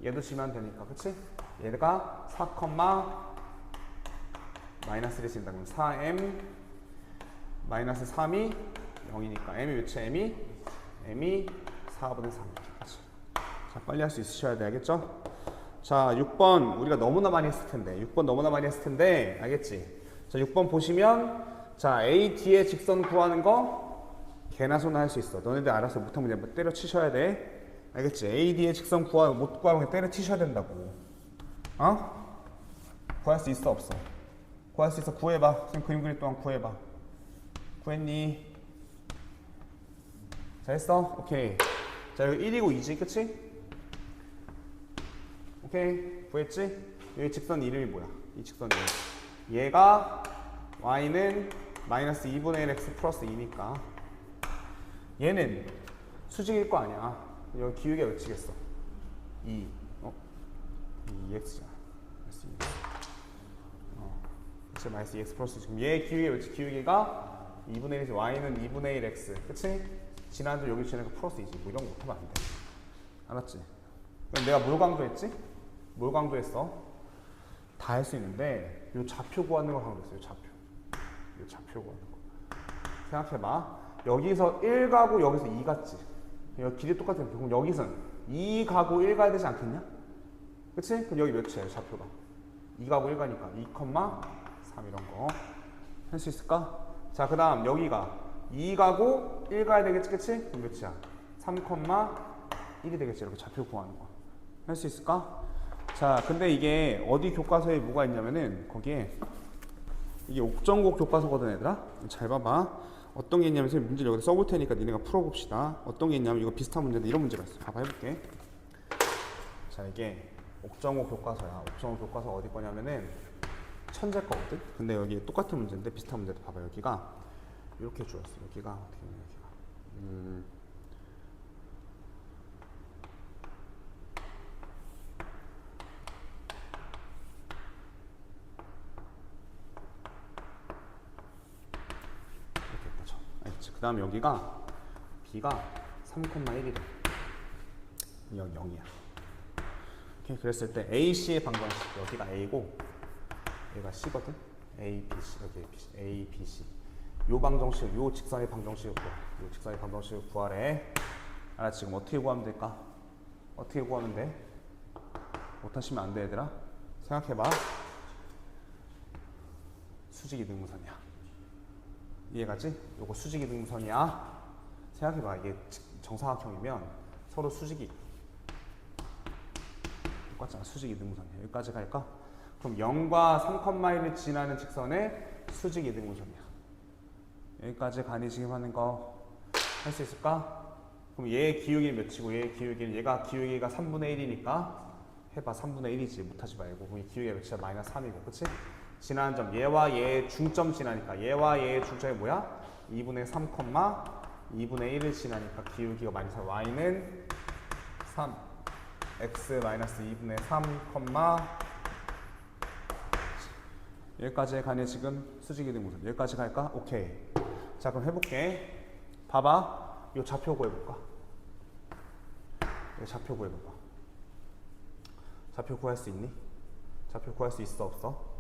얘도 지면 되니까. 그치? 얘가 4, 마이너스 1이 진다. 그럼 4m 마이너스 3이 0이니까 m이 몇이야? m이 4분의 3. 자 빨리 할 수 있으셔야 돼. 알겠죠? 자 6번 우리가 너무나 많이 했을 텐데 알겠지? 자 6번 보시면 자 A, D의 직선 구하는 거 개나 소나 할 수 있어. 너네들 알아서 못하면 그냥 때려 치셔야 돼. 알겠지? A, D의 직선 못 구하면 그냥 때려 치셔야 된다고. 구할 수 있어 없어? 구할 수 있어. 구해봐. 선생님 그림 그릴 동안 구해봐. 구했니? 자 했어? 오케이. 자 여기 1이고 2지 그치? 오케이 구했지? 여기 직선 이름이 뭐야? 이 직선 이름 얘가 y는 마이너스 2분의 1 x 플러스 2니까 얘는 수직일 거 아니야. 여기 기울기가 몇이겠어? 2 2x잖아. 마이너스 2x. 그치? 마이너스 2x 플러스 지금 얘 기울기가 몇이? 기울기가 2분의 1이지. y는 2분의 1 x 그치? 지난주 여기 지나가 플러스 2지. 뭐 이런 거 못하면 안 돼. 알았지? 그럼 내가 뭘 강조했지? 뭘 강조했어? 다 할 수 있는데 요 좌표 구하는 거 하고 있어요. 좌표. 요 좌표 구하는 거. 생각해봐. 여기서 1 가고 여기서 2 갔지. 여기 길이 똑같은 그럼 여기선 2 가고 1 가야 되지 않겠냐? 그치? 그럼 여기 몇이에요? 좌표가 2 가고 1 가니까 2,3 이런 거 할 수 있을까? 자, 그 다음 여기가 2 가고 1 가야 되겠지? 그치? 그럼 몇이야? 3,1이 되겠지. 이렇게 좌표 구하는 거 할 수 있을까? 자, 근데 이게 어디 교과서에 뭐가 있냐면은 거기에 이게 옥정고 교과서거든 얘들아. 잘 봐봐. 어떤 게 있냐면 선생님 문제를 여기다 써볼 테니까 니네가 풀어봅시다. 어떤 게 있냐면 이거 비슷한 문제인데 이런 문제가 있어. 봐봐 해볼게. 자, 이게 옥정호 교과서야. 옥정호 교과서 어디 거냐면은 천재 거거든. 근데 여기 똑같은 문제인데 비슷한 문제도 봐봐. 여기가 이렇게 주었어. 여기가 어떻게 보면 여기가 그 다음 여기가 B가 3,1이래. 여기 0이야. 오케이, 그랬을 때 AC의 방정식 여기가 A고 여기가 C거든. A, B, C 여기 A, B, C, A, B, C. 요 방정식, 요 직선의 방정식을 구하. 요 직선의 방정식을 구하래. 알아? 지금 어떻게 구하면 될까? 어떻게 구하면 돼? 못하시면 안 돼 얘들아. 생각해봐. 수직이등분선이야. 이해가지? 요거 수직이등분선이야. 생각해봐. 이게 정사각형이면 서로 수직이 똑같잖아. 수직이등분선이야. 여기까지 갈까? 그럼 0과 3,1을 지나는 직선의 수직이등분선이야. 여기까지 가니 지금 하는 거 할 수 있을까? 그럼 얘의 기울기 몇이고 얘의 기울기는 얘가 기울기가 3분의 1이니까 해봐. 3분의 1이지. 못하지 말고. 그럼 이 기울기가 몇이야? 마이너스 3이고 그치? 지나는 점 얘와 얘의 중점 지나니까 얘와 얘의 중점이 뭐야? 2분의 3, 2분의 1을 지나니까 기울기가 마이너스 y는 3 x 마이너스 2분의 3, 여기까지 가네. 지금 수직이등분선 여기까지 갈까? 오케이. 자, 그럼 해볼게. 봐봐. 이 좌표 구해볼까? 이 좌표 구해볼까? 좌표 구할 수 있니? 좌표 구할 수 있어 없어?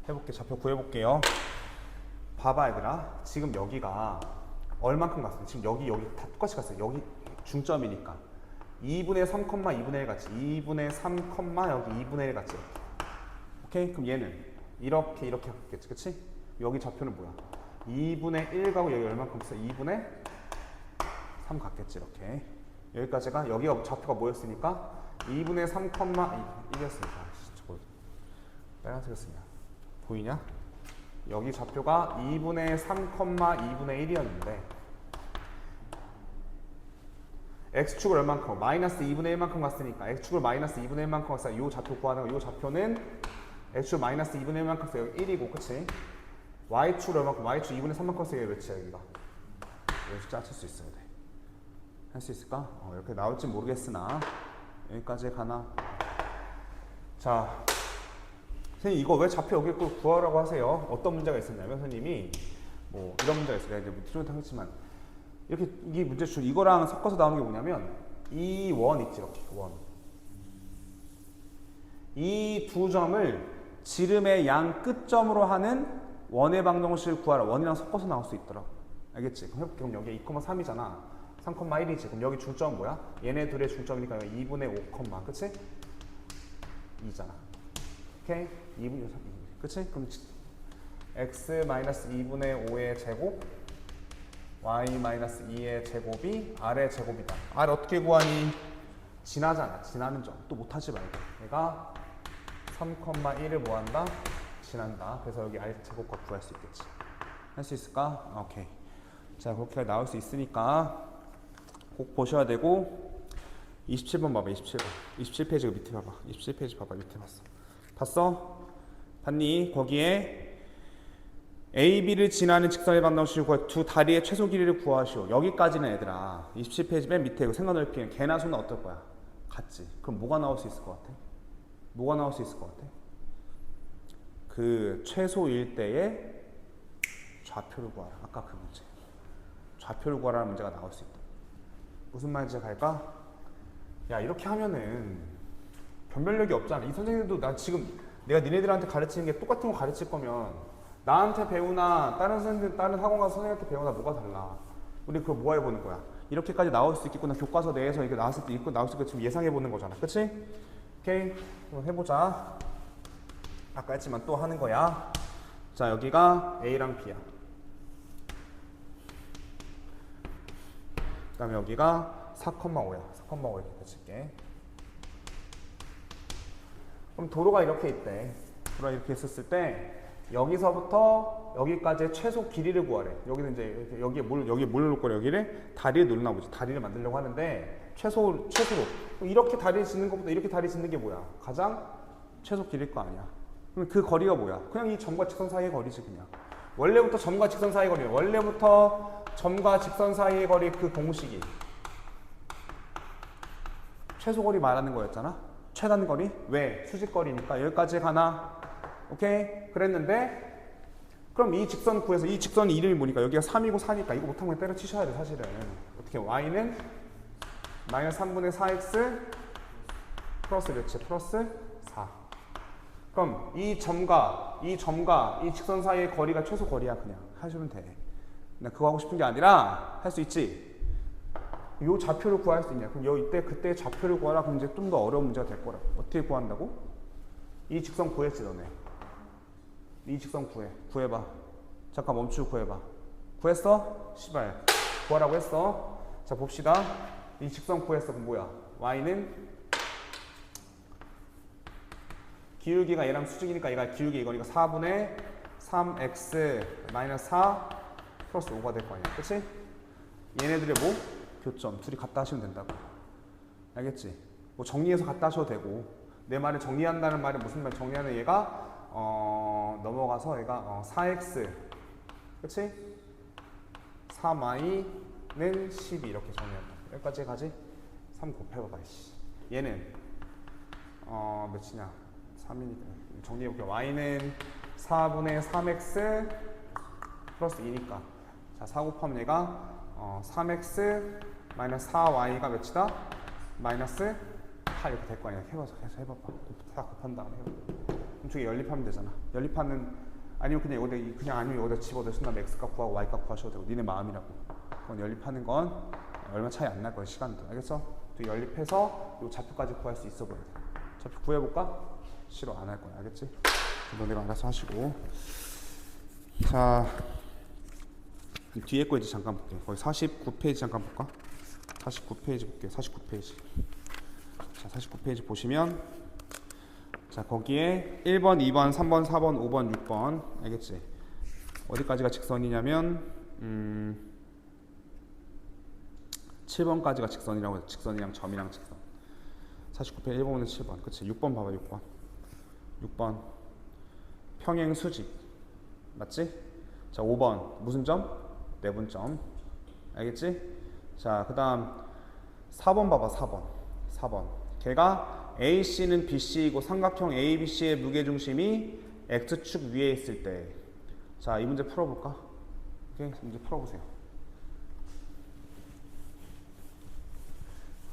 해볼게. 좌표 구해볼게요. 봐봐 얘들아. 지금 여기가 얼만큼 갔어? 지금 여기 다 똑같이 갔어요. 여기 중점이니까 2분의 3, 2분의 1 같이 2분의 3, 여기 2분의 1 같이 이렇게. 오케이? 그럼 얘는 이렇게 갔겠지. 그치? 여기 좌표는 뭐야? 2분의 1 가고 여기 얼만큼 있어? 2분의 3 갔겠지. 이렇게 여기까지가 여기가 좌표가 뭐였으니까 2분의 3, 1이었으니까 저거 빨간색이었으냐 보이냐? 여기 좌표가 2분의 3, 2분의 1이었는데 x축을 얼만큼? 마이너스 2분의 1만큼 갔으니까 x축을 마이너스 2분의 1만큼 갔으니까 이 좌표 구하는 거, 이 좌표는 x축 마이너스 2분의 1만큼 갔어. 여기 1이고 그치? y축을 얼만큼? y축 2분의 3만큼 갔어. 여기 몇이야 여기가? 여기 숫자 맞출 수 있어야 돼. 할 수 있을까? 이렇게 나올지 모르겠으나 여기까지 가나? 자, 선생님 이거 왜 좌표 여기 걸 구하라고 하세요? 어떤 문제가 있었냐면 선생님이 뭐 이런 문제가 있어요. 내가 이제 티론도 하겠지만 이렇게 이 문제 줄 이거랑 섞어서 나오는 게 뭐냐면 이 원 있지 이렇게 원. 이 두 점을 지름의 양 끝점으로 하는 원의 방정식을 구하라. 원이랑 섞어서 나올 수 있더라고. 알겠지? 그럼 해볼게. 그럼 여기 2,3이잖아. 3,1이지. 그럼 여기 중점은 뭐야? 얘네 둘의 중점이니까 2분의 5, 그치? 2잖아. 오케이? 2분의 3, 그치? 그럼 x-2분의 5의 제곱 y-2의 제곱이 r의 제곱이다. r 어떻게 구하니? 지나잖아. 지나는 점. 또 못하지 말고. 얘가 3,1을 뭐한다? 지난다. 그래서 여기 r 제곱과 구할 수 있겠지. 할 수 있을까? 오케이. 자, 그렇게 나올 수 있으니까 꼭 보셔야 되고 27번 봐봐. 27번. 27페이지 밑에 봐봐. 27페이지 봐봐. 밑에 봤어. 봤어? 봤니? 거기에 A, B를 지나는 직선의 방정식을 구하 두 다리의 최소 길이를 구하시오. 여기까지는 얘들아 27페이지 맨 밑에 세로 넓이는 개나 소나 어떨 거야? 같지. 그럼 뭐가 나올 수 있을 것 같아? 뭐가 나올 수 있을 것 같아? 그 최소일 때의 좌표를 구하라. 아까 그 문제. 좌표를 구하라는 문제가 나올 수 있다. 무슨 말인지 갈까? 야, 이렇게 하면은 변별력이 없잖아. 이 선생님도 나 지금 내가 니네들한테 가르치는 게 똑같은 거 가르칠 거면 나한테 배우나 다른 선생님, 다른 학원 가서 선생님한테 배우나 뭐가 달라. 우리 그거 뭐 해보는 거야? 이렇게까지 나올 수 있겠구나. 교과서 내에서 이렇게 나왔을 때 읽고 나올 수 있겠지만 예상해보는 거잖아. 그치? 오케이. 그럼 해보자. 아까 했지만 또 하는 거야. 자, 여기가 A랑 B야. 그 다음에 여기가 4,5야. 4,5 이렇게 칠게. 그럼 도로가 이렇게 있대. 도로가 이렇게 있었을 때 여기서부터 여기까지의 최소 길이를 구하래. 여기는 이제 여기에 뭘 놓을 거래. 여기를 다리를 놓나 보지. 다리를 만들려고 하는데 최소로 이렇게 다리 짓는 것보다 이렇게 다리 짓는 게 뭐야? 가장 최소 길일 거 아니야. 그럼 그 거리가 뭐야? 그냥 이 점과 직선 사이의 거리지 그냥. 원래부터 점과 직선 사이의 거리. 원래부터 점과 직선 사이의 거리 그 공식이 최소 거리 말하는 거였잖아. 최단 거리? 왜? 수직 거리니까 여기까지 가나? 오케이? 그랬는데 그럼 이 직선 구해서 이 직선 이름이 뭐니까 여기가 3이고 4니까 이거 못하면 때려치셔야 돼 사실은. 어떻게 y는 마이너스 3분의 4x 플러스 몇이야? 플러스 4. 그럼 이 점과 이 직선 사이의 거리가 최소 거리야. 그냥 하시면 돼. 나 그거 하고 싶은 게 아니라 할 수 있지. 요 좌표를 구할 수 있냐? 그럼 이때 그때 좌표를 구하라. 그럼 이제 좀 더 어려운 문제가 될 거라. 어떻게 구한다고? 이 직선 구했지 너네. 이 직선 구해봐. 잠깐 멈추고 구해봐. 구했어? 씨발 구하라고 했어. 자 봅시다. 이 직선 구했어. 그럼 뭐야? y는 기울기가 얘랑 수직이니까 얘가 기울기 이거니까 4분의 3x 마이너스 4 플러스 5가 될 거 아니야. 그치? 얘네들의 뭐? 교점. 둘이 갖다 하시면 된다고. 알겠지? 뭐 정리해서 갖다 하셔도 되고. 내 말을 정리한다는 말이 무슨 말? 정리하는 얘가 넘어가서 얘가 4x 그치? 3y는 12 이렇게 정리한다. 여기까지 가지? 3 곱해봐봐. 얘는 몇이냐? 3이니까 정리해볼게요. y는 4분의 3x 플러스 2니까 자 4 곱하면 얘가 3x 마이너스 4y가 몇이다? 마이너스 8 이렇게 될 거 아니야. 해봐봐. 다 곱한 다음에 해봐. 이쪽에 연립하면 되잖아. 연립하는 아니면 그냥 여기다 집어넣으신 다음에 x 값 구하고 y 값 구하셔도 되고 니네 마음이라고. 그건 연립하는 건 얼마 차이 안 날 거야. 시간도. 알겠어? 또 연립해서 요 좌표까지 구할 수 있어 보여야 돼. 좌표 구해볼까? 싫어. 안 할 거야. 알겠지? 너네가 알아서 하시고. 자 뒤에 거 이제 잠깐 볼게. 거기 49페이지 잠깐 볼까? 49페이지 볼게. 49페이지. 자 49페이지 보시면 자 거기에 1번, 2번, 3번, 4번, 5번, 6번 알겠지? 어디까지가 직선이냐면 7번까지가 직선이라고 해서 직선이랑 점이랑 직선. 49페이지 1번은 7번. 그치? 6번 봐봐. 6번 평행 수직 맞지? 자 5번 무슨 점? 내분점 알겠지? 자 그 다음 4번 봐봐. 4번 걔가 AC는 BC이고 삼각형 ABC의 무게중심이 X축 위에 있을 때 자 이 문제 풀어볼까? 오케이 문제 풀어보세요.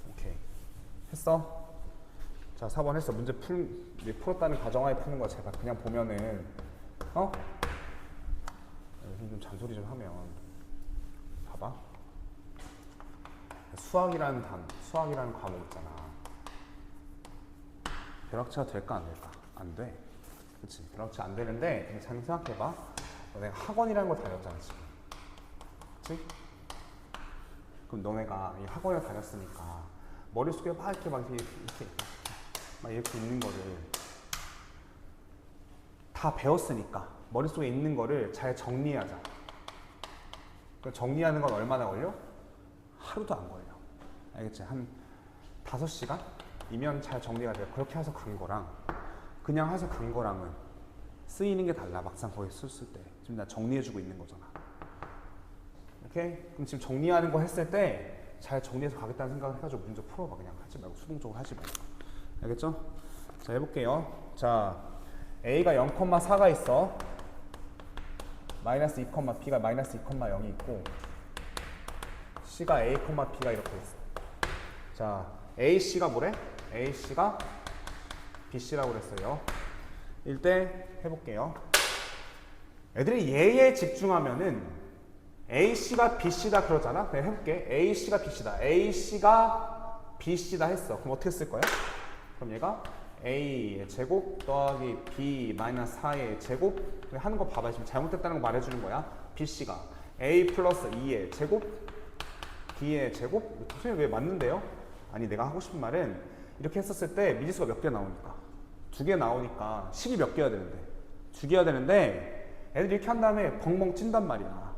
오케이 했어? 자 4번 했어. 문제 풀었다는 가정하에 푸는 거야. 제가 그냥 보면은 요즘 좀 잔소리 좀 하면 봐봐. 수학이라는 과목 있잖아. 벼락치가 될까 안 될까? 안 돼. 그치? 벼락치 안 되는데 잘 생각해봐. 내가 학원이라는 걸 다녔잖아 지금. 그치? 그럼 너네가 이 학원을 다녔으니까 머릿속에 막 이렇게 있는 거를 다 배웠으니까 머릿속에 있는 거를 잘 정리하자. 정리하는 건 얼마나 걸려? 하루도 안 걸려. 알겠지? 한 5시간이면 잘 정리가 돼. 그렇게 해서 간 거랑 그냥 해서 간 거랑은 쓰이는 게 달라. 막상 거기 썼을 때. 지금 나 정리해주고 있는 거잖아. 오케이? 그럼 지금 정리하는 거 했을 때 잘 정리해서 가겠다는 생각을 해가지고 문제 풀어봐. 그냥 하지 말고 수동적으로 하지 말고. 알겠죠? 자 해볼게요. 자 A가 0,4가 있어. 마이너스 2, B가 마이너스 2,0이 있고 C가 A, B가 이렇게 있어. 자 AC가 뭐래? AC가 BC라고 그랬어요. 일 때 해볼게요. 애들이 얘에 집중하면은 AC가 BC다 그러잖아. 그냥 해볼게. AC가 BC다. AC가 BC다 했어. 그럼 어떻게 쓸 거야? 그럼 얘가 A의 제곱 더하기 B 마이너스 4의 제곱 하는 거 봐봐. 지금 잘못됐다는 거 말해주는 거야. BC가 A 플러스 2의 제곱 D의 제곱? 선생님 왜 맞는데요? 아니 내가 하고 싶은 말은 이렇게 했었을 때 미지수가 몇 개 나오니까 2개 나오니까 식이 몇 개여야 되는데 2개여야 되는데 애들이 이렇게 한 다음에 벙벙 찐단 말이야.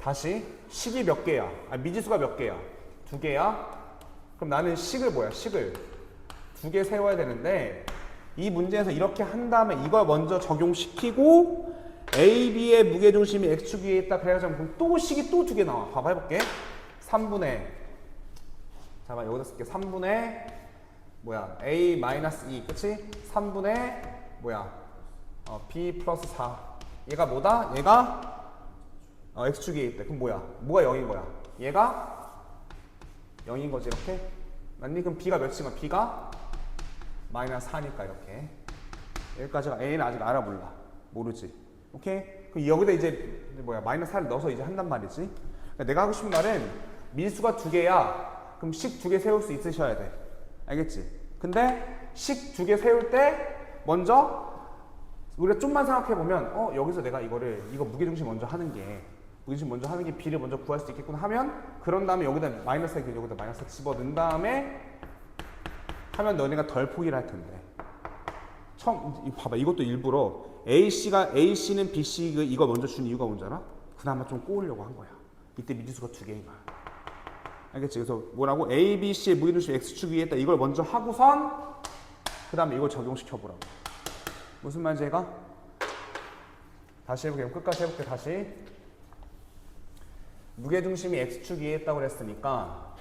다시 식이 몇 개야? 아 미지수가 몇 개야? 2개야? 그럼 나는 식을 뭐야? 식을 2개 세워야 되는데 이 문제에서 이렇게 한 다음에 이걸 먼저 적용시키고 A, B의 무게중심이 X축 위에 있다 그래가지고 그럼 또 식이 또 2개 나와. 봐봐 해볼게. 3분의 잠깐만 여기다 쓸게. 3분의 뭐야 A 마이너스 2 그치? 3분의 뭐야 B 플러스 4 얘가 뭐다? 얘가 X축 위에 있다. 그럼 뭐야? 뭐가 0인 거야? 얘가 0인 거지 이렇게? 맞니? 그럼 B가 몇이면 B가 마이너스 4니까 이렇게 여기까지가 A는 아직 알아 몰라 모르지 오케이? 그럼 여기다 이제 뭐야 마이너스 4를 넣어서 이제 한단 말이지 그러니까 내가 하고 싶은 말은 밀수가 2개야 그럼 식 2개 세울 수 있으셔야 돼 알겠지? 근데 식 2개 세울 때 먼저 우리가 좀만 생각해보면 여기서 내가 이거 무게중심 먼저 하는 게 B를 먼저 구할 수 있겠구나 하면 그런 다음에 여기다 마이너스 여기다 마이너스 집어넣은 다음에 하면 너네가 덜 포기를 할 텐데 처음 봐봐 이것도 일부러 AC는 BC 이거 먼저 준 이유가 뭔지 알아? 그나마 좀 꼬으려고 한 거야. 이때 미지수가 2개인 거야. 알겠지? 그래서 뭐라고? A, B, C의 무게중심 X축 위에 있다 이걸 먼저 하고선 그 다음에 이걸 적용시켜 보라고. 무슨 말인지 얘가? 다시 해볼게요. 끝까지 해볼게 다시. 무게중심이 X축 위에 있다고 그랬으니까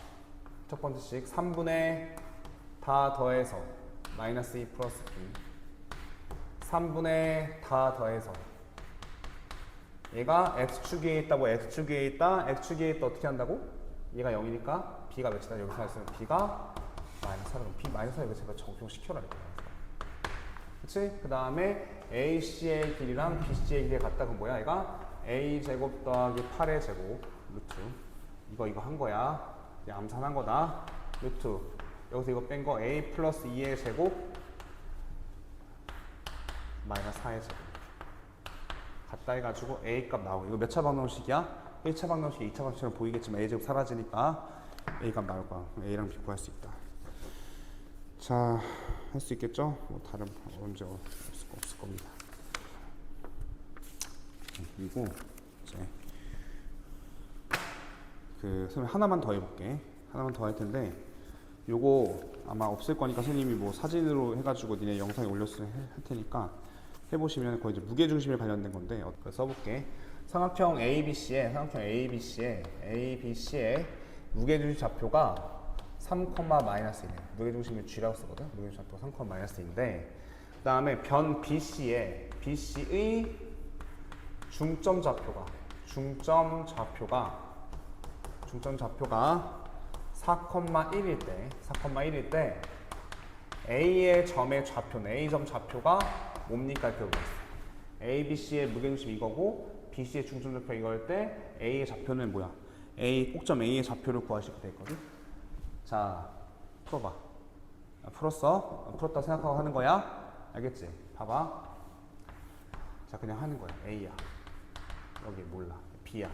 첫 번째 식 3분의 다 더해서 마이너스 2 플러스 B 3분의 다 더해서 얘가 X축 위에 있다고 X축 위에 있다 X축 위에 있다 어떻게 한다고? 얘가 0이니까 B가 몇이다 여기서 했으면 B가 마이너스 4 그럼 B 마이너스 4 여기서 제가 적용시켜라 이렇게 그치? 그 다음에 AC의 길이랑 BC의 길이 같다 그럼 뭐야 얘가 A 제곱 더하기 8의 제곱 루트 이거 한 거야 그냥 암산한 거다 루트 여기서 이거 뺀 거 A 플러스 2의 제곱 마이너스 4의 제곱 같다 해가지고 A 값 나오고 이거 몇 차 방정식이야? 1차 방정식이 2차 방정식처럼 보이겠지만 A 제곱 사라지니까 A 값 나올 거야 A랑 B 구할 수 있다 자 할 수 있겠죠? 뭐 다른 문제 없을 겁니다 그리고 이제 선생님 하나만 더 해볼게 하나만 더 할 텐데 요거 아마 없을 거니까 선생님이 뭐 사진으로 해가지고 니네 영상에 올렸을 할 테니까 해보시면 거의 이제 무게중심에 관련된 건데 써볼게. 삼각형 ABC의 무게중심 좌표가 3, 마이너스 1이네. 무게중심을 G라고 쓰거든. 무게중심 좌표가 3, 마이너스 1인데 그 다음에 변 BC의 중점 좌표가 4,1일 때 A의 점의 좌표는 A점 좌표가 뭡니까? 이렇게 물어봤어. A, B, C의 무게중심 이거고 B, C의 중점 좌표 이걸 때 A의 좌표는 뭐야? 꼭점 A의 좌표를 구하시게 돼 있거든. 자, 풀어봐. 풀었어? 풀었다고 생각하고 하는 거야? 알겠지? 봐봐. 자, 그냥 하는 거야. A야. 여기 몰라. B야.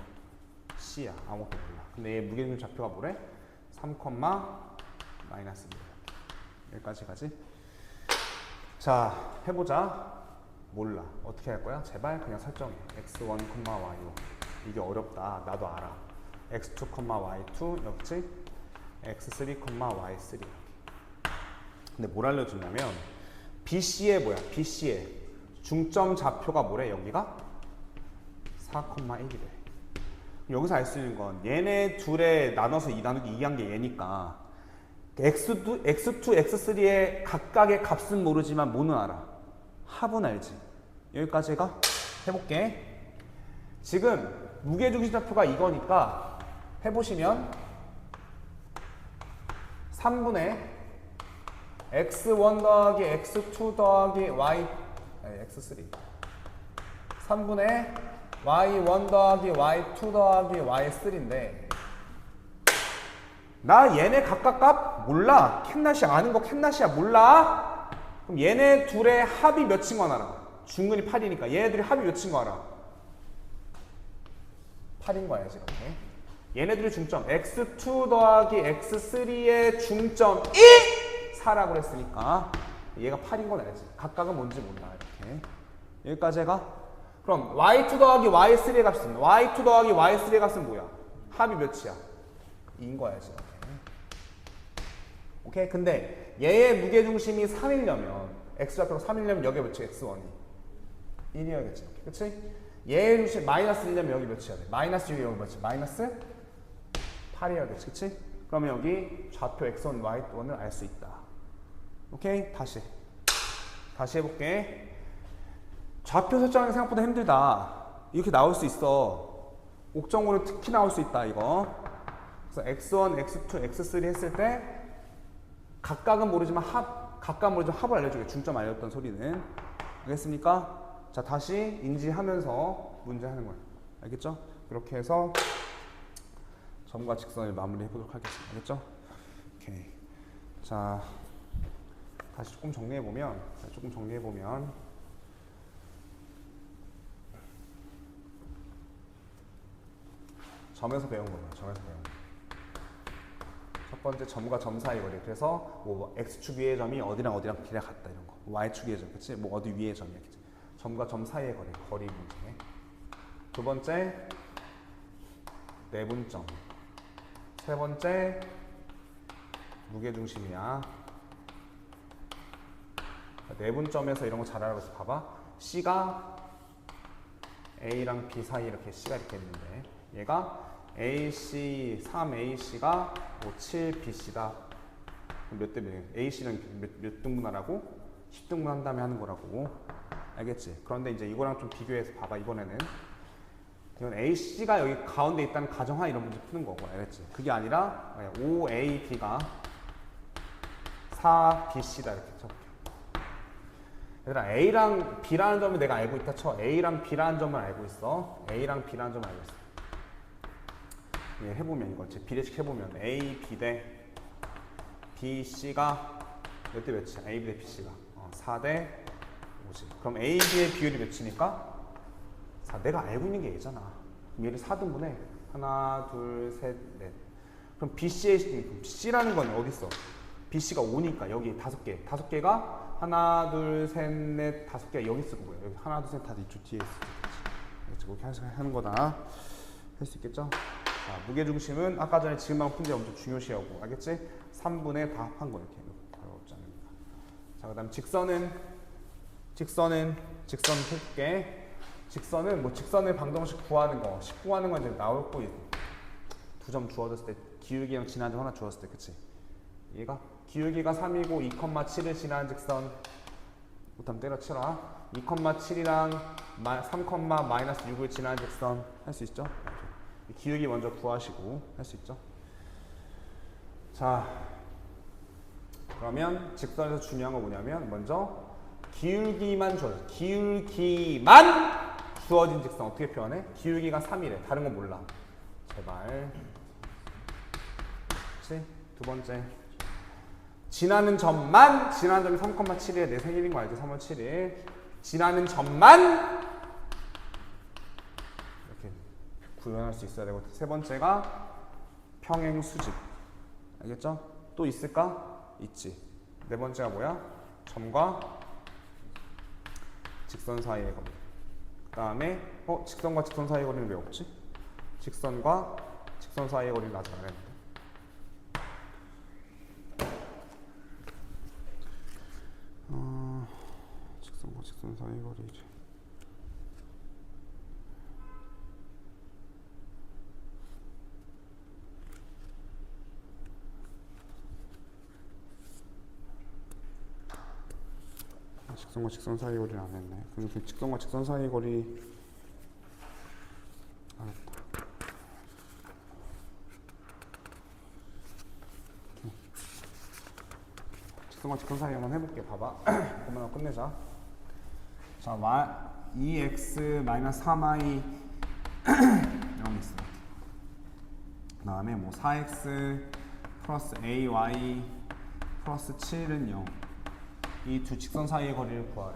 C야. 아무것도 몰라. 근데 얘 무게중심 좌표가 뭐래? 3, 마이너스 1. 여기까지 가지? 자, 해보자. 몰라. 어떻게 할 거야? 제발 그냥 설정해. x1, y1. 이게 어렵다. 나도 알아. x2, y2. 여기지? x3, y3. 근데 뭘 알려주냐면 BC의 뭐야? BC의 중점 좌표가 뭐래? 여기가? 4,1이래. 여기서 알 수 있는 건 얘네 둘에 나눠서 나누기 2한 게 얘니까 x2, x3의 각각의 값은 모르지만 뭐는 알아? 합은 알지? 여기까지가 해볼게. 지금 무게중심 좌표가 이거니까 해보시면 3분의 x1 더하기 x2 더하기 y 아니 x3 3분의 y1 더하기 y2 더하기 y3인데 나 얘네 각각 값 몰라. 캔낫이 아는 거 캔낫이야 몰라. 그럼 얘네 둘의 합이 몇인 거 알아? 중근이 8이니까 얘네들이 합이 몇인 거 알아? 8인 거 알지? 이렇게. 얘네들의 중점 x2 더하기 x3의 중점이 4라고 그랬으니까 얘가 8인 건 알지? 각각은 뭔지 몰라. 이렇게. 여기까지 해가? 그럼 y2 더하기 y3의 값은 y2 더하기 y3의 값은 뭐야? 합이 몇이야? 2인 거 알지? 이렇게. 오케이? 근데 얘의 무게중심이 3이려면 x좌표가 3이려면 여기 몇이 x1이 1이어야겠지. 그치? 얘의 중심 마이너스 1이려면 여기 몇이어야 돼? 마이너스 6이 여기 몇이? 마이너스 8이어야겠지. 그치? 그러면 여기 좌표 x1, y1을 알 수 있다. 오케이? 다시 해볼게. 좌표 설정하는 게 생각보다 힘들다. 이렇게 나올 수 있어. 옥정호는 특히 나올 수 있다 이거. 그래서 x1, x2, x3 했을 때 각각은 모르지만 합을 알려주게. 중점 알려줬던 소리는. 알겠습니까? 자, 다시 인지하면서 문제 하는 거야. 알겠죠? 이렇게 해서 점과 직선을 마무리해 보도록 하겠습니다. 알겠죠? 오케이. 자, 다시 조금 정리해 보면 점에서 배운 거예요. 점에서 배운 거. 첫 번째 점과 점 사이 거리. 그래서 뭐 x축 위의 점이 어디랑 어디랑 길이가 같다 이런 거. y축 위의 점, 그렇지? 뭐 어디 위의 점이야, 그렇지? 점과 점 사이의 거리 문제. 두 번째 내분점. 세 번째 무게중심이야. 내분점에서 이런 거 잘 알아서 봐봐. C가 A랑 B 사이 이렇게 C가 이렇게 있는데 얘가 AC 3AC가 뭐 7BC다. 몇 대 몇이야? AC는 몇 등분하라고? 10등분 한 다음에 하는 거라고. 알겠지? 그런데 이제 이거랑 좀 비교해서 봐봐. 이번에는 이건 AC가 여기 가운데 있다는 가정하에 이런 문제 푸는 거고. 알겠지? 그게 아니라 5AB가 4BC다 이렇게 쳐볼게. 얘들아 A랑 B라는 점을 내가 알고 있다 쳐. A랑 B라는 점을 알고 있어. A랑 B라는 점을 알고 있어. 예, 해보면 이거 제 비례식 해보면 A, B 대 BC가 몇 대 몇이야? A, B 대 BC가 4 대 5지. 그럼 A, B의 비율이 몇이니까? 4. 내가 알고 있는 게 얘잖아. 그럼 얘를 4등분해. 하나, 둘, 셋, 넷. 그럼 BC라는 건 어디 있어? BC가 5니까 여기 5개. 5개가 하나, 둘, 셋, 넷, 5개가 여기 쓰고 거예요. 여기 하나, 둘, 셋 다 이쪽 뒤에 있어. 그렇게 하는 거다. 할 수 있겠죠? 자, 무게중심은 아까 전에 지금만 푼 게 엄청 중요시하고. 알겠지? 3분의 다 합한 거 이렇게. 어렵지 않으니까. 자, 그 다음 직선 해줄게. 직선은 뭐 직선의 방정식 구하는 거, 식 구하는 건 이제 나올 거예요. 2점 주어졌을 때, 기울기랑 지난 점 하나 주었을 때, 그치? 얘가 기울기가 3이고 2,7을 지나는 직선. 일단 때려치라. 2,7이랑 3,-6을 지나는 직선 할 수 있죠? 기울기 먼저 구하시고 할 수 있죠? 자, 그러면 직선에서 중요한 건 뭐냐면 먼저 기울기만 주어진 직선 어떻게 표현해? 기울기가 3이래. 다른 건 몰라. 제발. 그치? 두 번째. 지나는 점이 3,7에 내 생일인 거 알지? 3월 7일. 지나는 점만 이렇게 구현할 수 있어야 되고. 세 번째가 평행 수직. 알겠죠? 또 있을까? 있지. 네 번째가 뭐야? 점과 직선 사이의 거리. 그 다음에 직선과 직선 사이의 거리는 왜 없지? 직선과 직선 사이의 거리는 아직 안 했는데. 직선과 직선 사이의 거리지. 직선과 직선 사이의 거리는 안 했네. 그럼 그 직선과 직선 사이의 거리 알았다. 직선과 직선 사이 한번 해볼게. 봐봐. 그러면 끝내자. 자, 2x-3y 0 있어. 그 다음에 뭐 4x 플러스 ay 플러스 7은 0. 이 두 직선 사이의 거리를 구하래.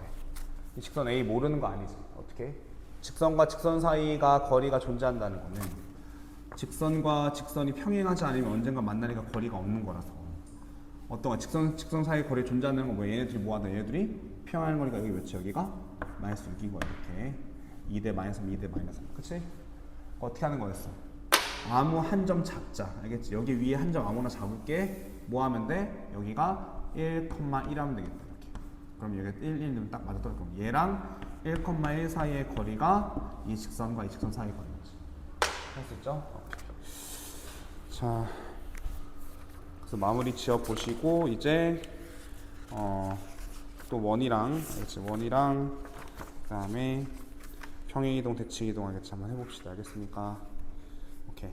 이 직선 A 모르는 거 아니지? 어떻게? 직선과 직선 사이가 거리가 존재한다는 거는 직선과 직선이 평행하지 않으면 언젠가 만나니까 거리가 없는 거라서. 어떤가 직선 사이 거리 존재하는 건 뭐 얘네들이 뭐하다 얘네들이 평행하는 거리가 여기 몇지? 여기가 마이너스 6인 거야. 이렇게 2대 마이너스 3, 2대 마이너스 3. 그치? 어떻게 하는 거였어? 아무 한 점 잡자. 알겠지? 여기 위에 한 점 아무나 잡을게. 뭐 하면 돼? 여기가 1,1 하면 되겠다. 이렇게. 그럼 여기가 1, 1 넣으면 딱 맞아 떨어질 거면 얘랑 1,1 사이의 거리가 이 직선과 이 직선 사이의 거리지. 할 수 있죠? 오케이. 자, 그래서 마무리 지어 보시고 이제 또 원이랑 그다음에 평행이동, 대칭이동 알겠지? 한번 해봅시다. 알겠습니까? 오케이.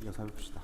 이어서 해봅시다.